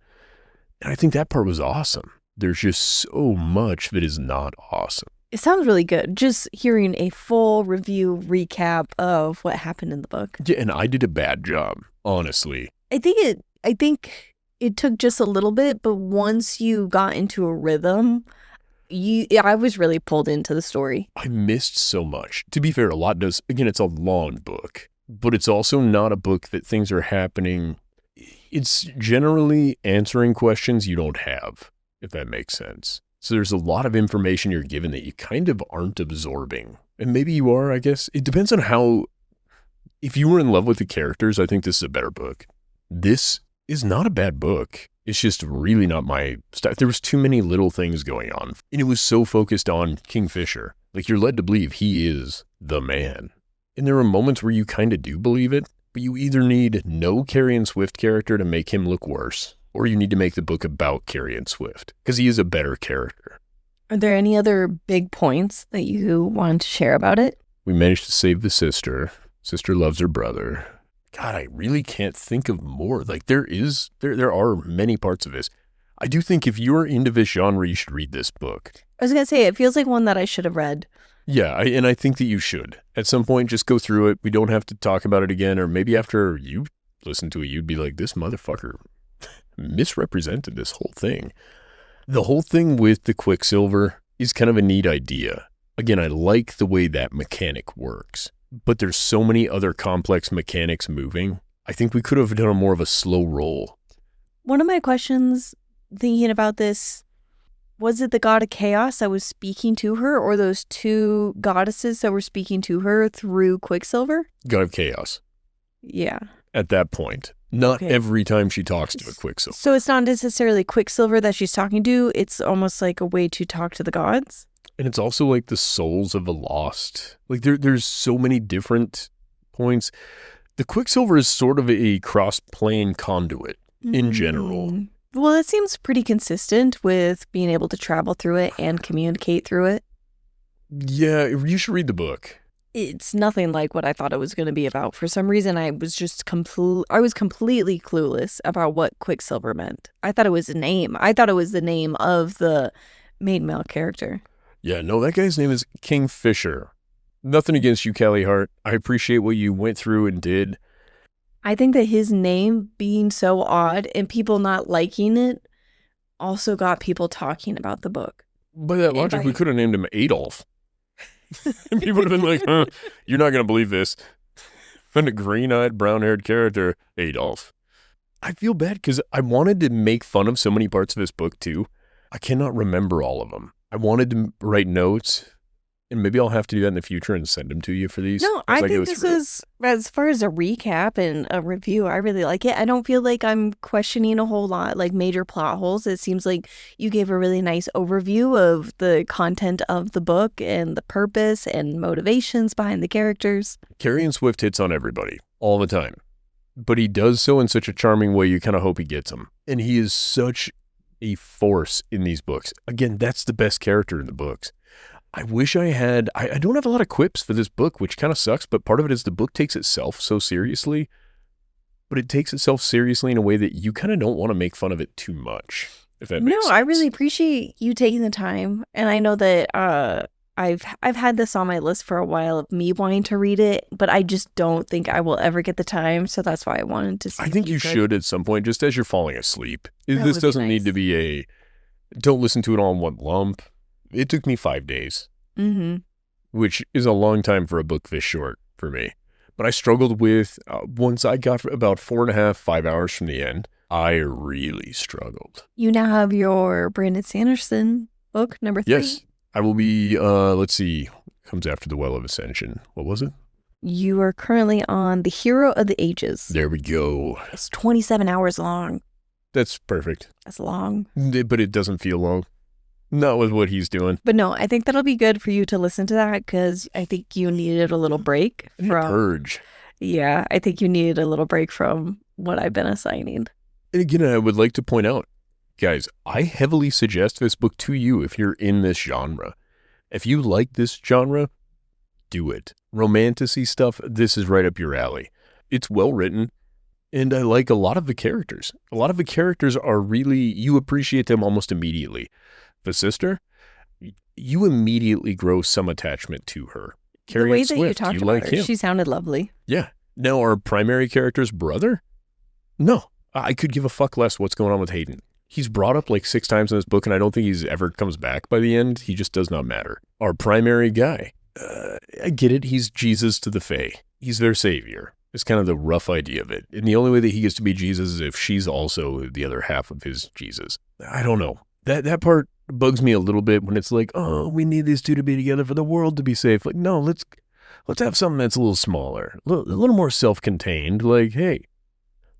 And I think that part was awesome. There's just so much that is not awesome. It sounds really good. Just hearing a full review recap of what happened in the book. Yeah, and I did a bad job, honestly. I think it took just a little bit, but once you got into a rhythm, I was really pulled into the story. I missed so much. To be fair, a lot does. Again, it's a long book, but it's also not a book that things are happening. It's generally answering questions you don't have, if that makes sense. So there's a lot of information you're given that you kind of aren't absorbing. And maybe you are, I guess. It depends on how... If you were in love with the characters, I think this is a better book. This is not a bad book. It's just really not my style. There was too many little things going on. And it was so focused on Kingfisher. Like, you're led to believe he is the man. And there are moments where you kind of do believe it, but you either need no Carrion Swift character to make him look worse, or you need to make the book about Carrion Swift, because he is a better character. Are there any other big points that you want to share about it? We managed to save the sister. Sister loves her brother. God, I really can't think of more. Like, there are many parts of this. I do think if you're into this genre, you should read this book. I was going to say, it feels like one that I should have read. Yeah, and I think that you should. At some point, just go through it. We don't have to talk about it again, or maybe after you listen to it, you'd be like, this motherfucker misrepresented this whole thing. The whole thing with the Quicksilver is kind of a neat idea. Again, I like the way that mechanic works, but there's so many other complex mechanics moving. I think we could have done a more of a slow roll. One of my questions thinking about this, was it the god of chaos that was speaking to her, or those two goddesses that were speaking to her through Quicksilver? God of Chaos. Yeah. At that point. Not Okay. every time she talks to a Quicksilver. So it's not necessarily Quicksilver that she's talking to. It's almost like a way to talk to the gods. And it's also like the souls of the lost. Like there's so many different points. The Quicksilver is sort of a cross-plane conduit in general. Well, it seems pretty consistent with being able to travel through it and communicate through it. Yeah, you should read the book. It's nothing like what I thought it was going to be about. For some reason, I was just completely clueless about what Quicksilver meant. I thought it was a name. I thought it was the name of the main male character. Yeah, no, that guy's name is Kingfisher. Nothing against you, Callie Hart. I appreciate what you went through and did. I think that his name being so odd and people not liking it also got people talking about the book. By that logic, we could have named him Adolf. And people would have been like, huh, you're not going to believe this. And a green-eyed, brown-haired character, Adolf. I feel bad because I wanted to make fun of so many parts of this book, too. I cannot remember all of them. I wanted to write notes, and maybe I'll have to do that in the future and send them to you for these. No, I think this is, as far as a recap and a review, I really like it. I don't feel like I'm questioning a whole lot, like major plot holes. It seems like you gave a really nice overview of the content of the book and the purpose and motivations behind the characters. Carrion Swift hits on everybody all the time, but he does so in such a charming way you kind of hope he gets them. And he is such a force in these books. Again, that's the best character in the books. I wish I had, I don't have a lot of quips for this book, which kind of sucks, but part of it is the book takes itself so seriously, but it takes itself seriously in a way that you kind of don't want to make fun of it too much, if that makes sense. I really appreciate you taking the time, and I know that I've had this on my list for a while of me wanting to read it, but I just don't think I will ever get the time, so that's why I wanted to see. I think you should at some point, just as you're falling asleep. This would doesn't be need to be don't listen to it all in one lump. It took me 5 days, which is a long time for a book this short for me. But I struggled with, once I got about 4.5, 5 hours from the end, I really struggled. You now have your Brandon Sanderson book, number 3. Yes, I will be, let's see, comes after The Well of Ascension. What was it? You are currently on The Hero of the Ages. There we go. It's 27 hours long. That's perfect. That's long. But it doesn't feel long. Not with what he's doing. But no, I think that'll be good for you to listen to that because I think you needed a little break from Purge. Yeah, I think you needed a little break from what I've been assigning. And again, I would like to point out, guys, I heavily suggest this book to you if you're in this genre. If you like this genre, do it. Romantasy stuff, this is right up your alley. It's well written, and I like a lot of the characters. A lot of the characters are really, you appreciate them almost immediately. The sister, you immediately grow some attachment to her. The way that you Swift, talked you about like her, him. she sounded lovely. Yeah. Now, our primary character's brother? No. I could give a fuck less what's going on with Hayden. He's brought up like 6 times in this book, and I don't think he's ever comes back by the end. He just does not matter. Our primary guy. I get it. He's Jesus to the Fae. He's their savior. It's kind of the rough idea of it. And the only way that he gets to be Jesus is if she's also the other half of his Jesus. I don't know. That part bugs me a little bit when it's like, oh, we need these two to be together for the world to be safe. Like, no, let's have something that's a little smaller, a little more self-contained. Like, hey,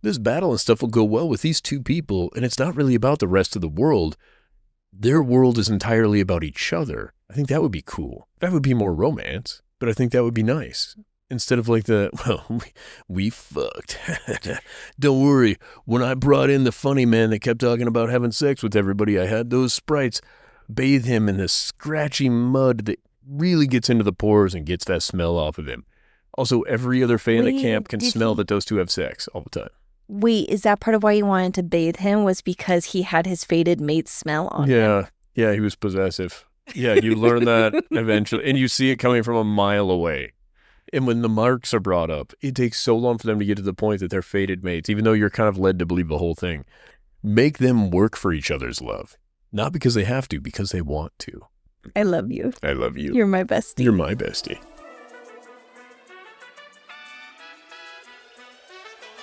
this battle and stuff will go well with these 2 people, and it's not really about the rest of the world. Their world is entirely about each other. I think that would be cool. That would be more romance, but I think that would be nice. Instead of like we fucked. Don't worry, when I brought in the funny man that kept talking about having sex with everybody, I had those sprites bathe him in the scratchy mud that really gets into the pores and gets that smell off of him. Also, every other Fae in the camp can smell that those 2 have sex all the time. Wait, is that part of why you wanted to bathe him was because he had his fated mate's smell on him? Yeah, he was possessive. Yeah, you learn that eventually, and you see it coming from a mile away. And when the marks are brought up, it takes so long for them to get to the point that they're fated mates, even though you're kind of led to believe the whole thing. Make them work for each other's love. Not because they have to, because they want to. I love you. I love you. You're my bestie. You're my bestie.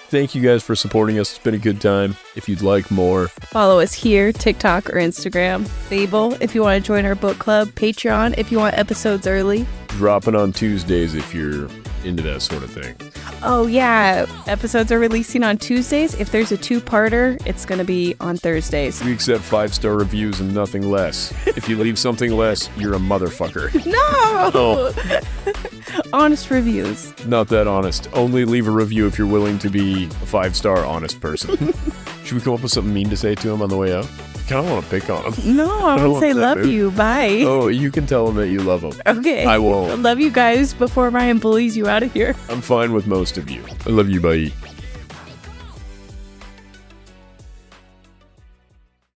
Thank you guys for supporting us. It's been a good time. If you'd like more, follow us here, TikTok or Instagram. Fable, if you want to join our book club. Patreon, if you want episodes early. Dropping on Tuesdays if you're into that sort of thing. Oh, yeah. Episodes are releasing on Tuesdays. If there's a 2-parter, it's going to be on Thursdays. We accept 5-star reviews and nothing less. If you leave something less, you're a motherfucker. No! Oh. Honest reviews. Not that honest. Only leave a review if you're willing to be a 5-star honest person. Should we come up with something mean to say to him on the way out? I kind of want to pick on him. No, I won't say love you. Bye. Oh, you can tell him that you love him. Okay. I won't. Love you guys before Ryan bullies you out of here. I'm fine with most of you. I love you, bye.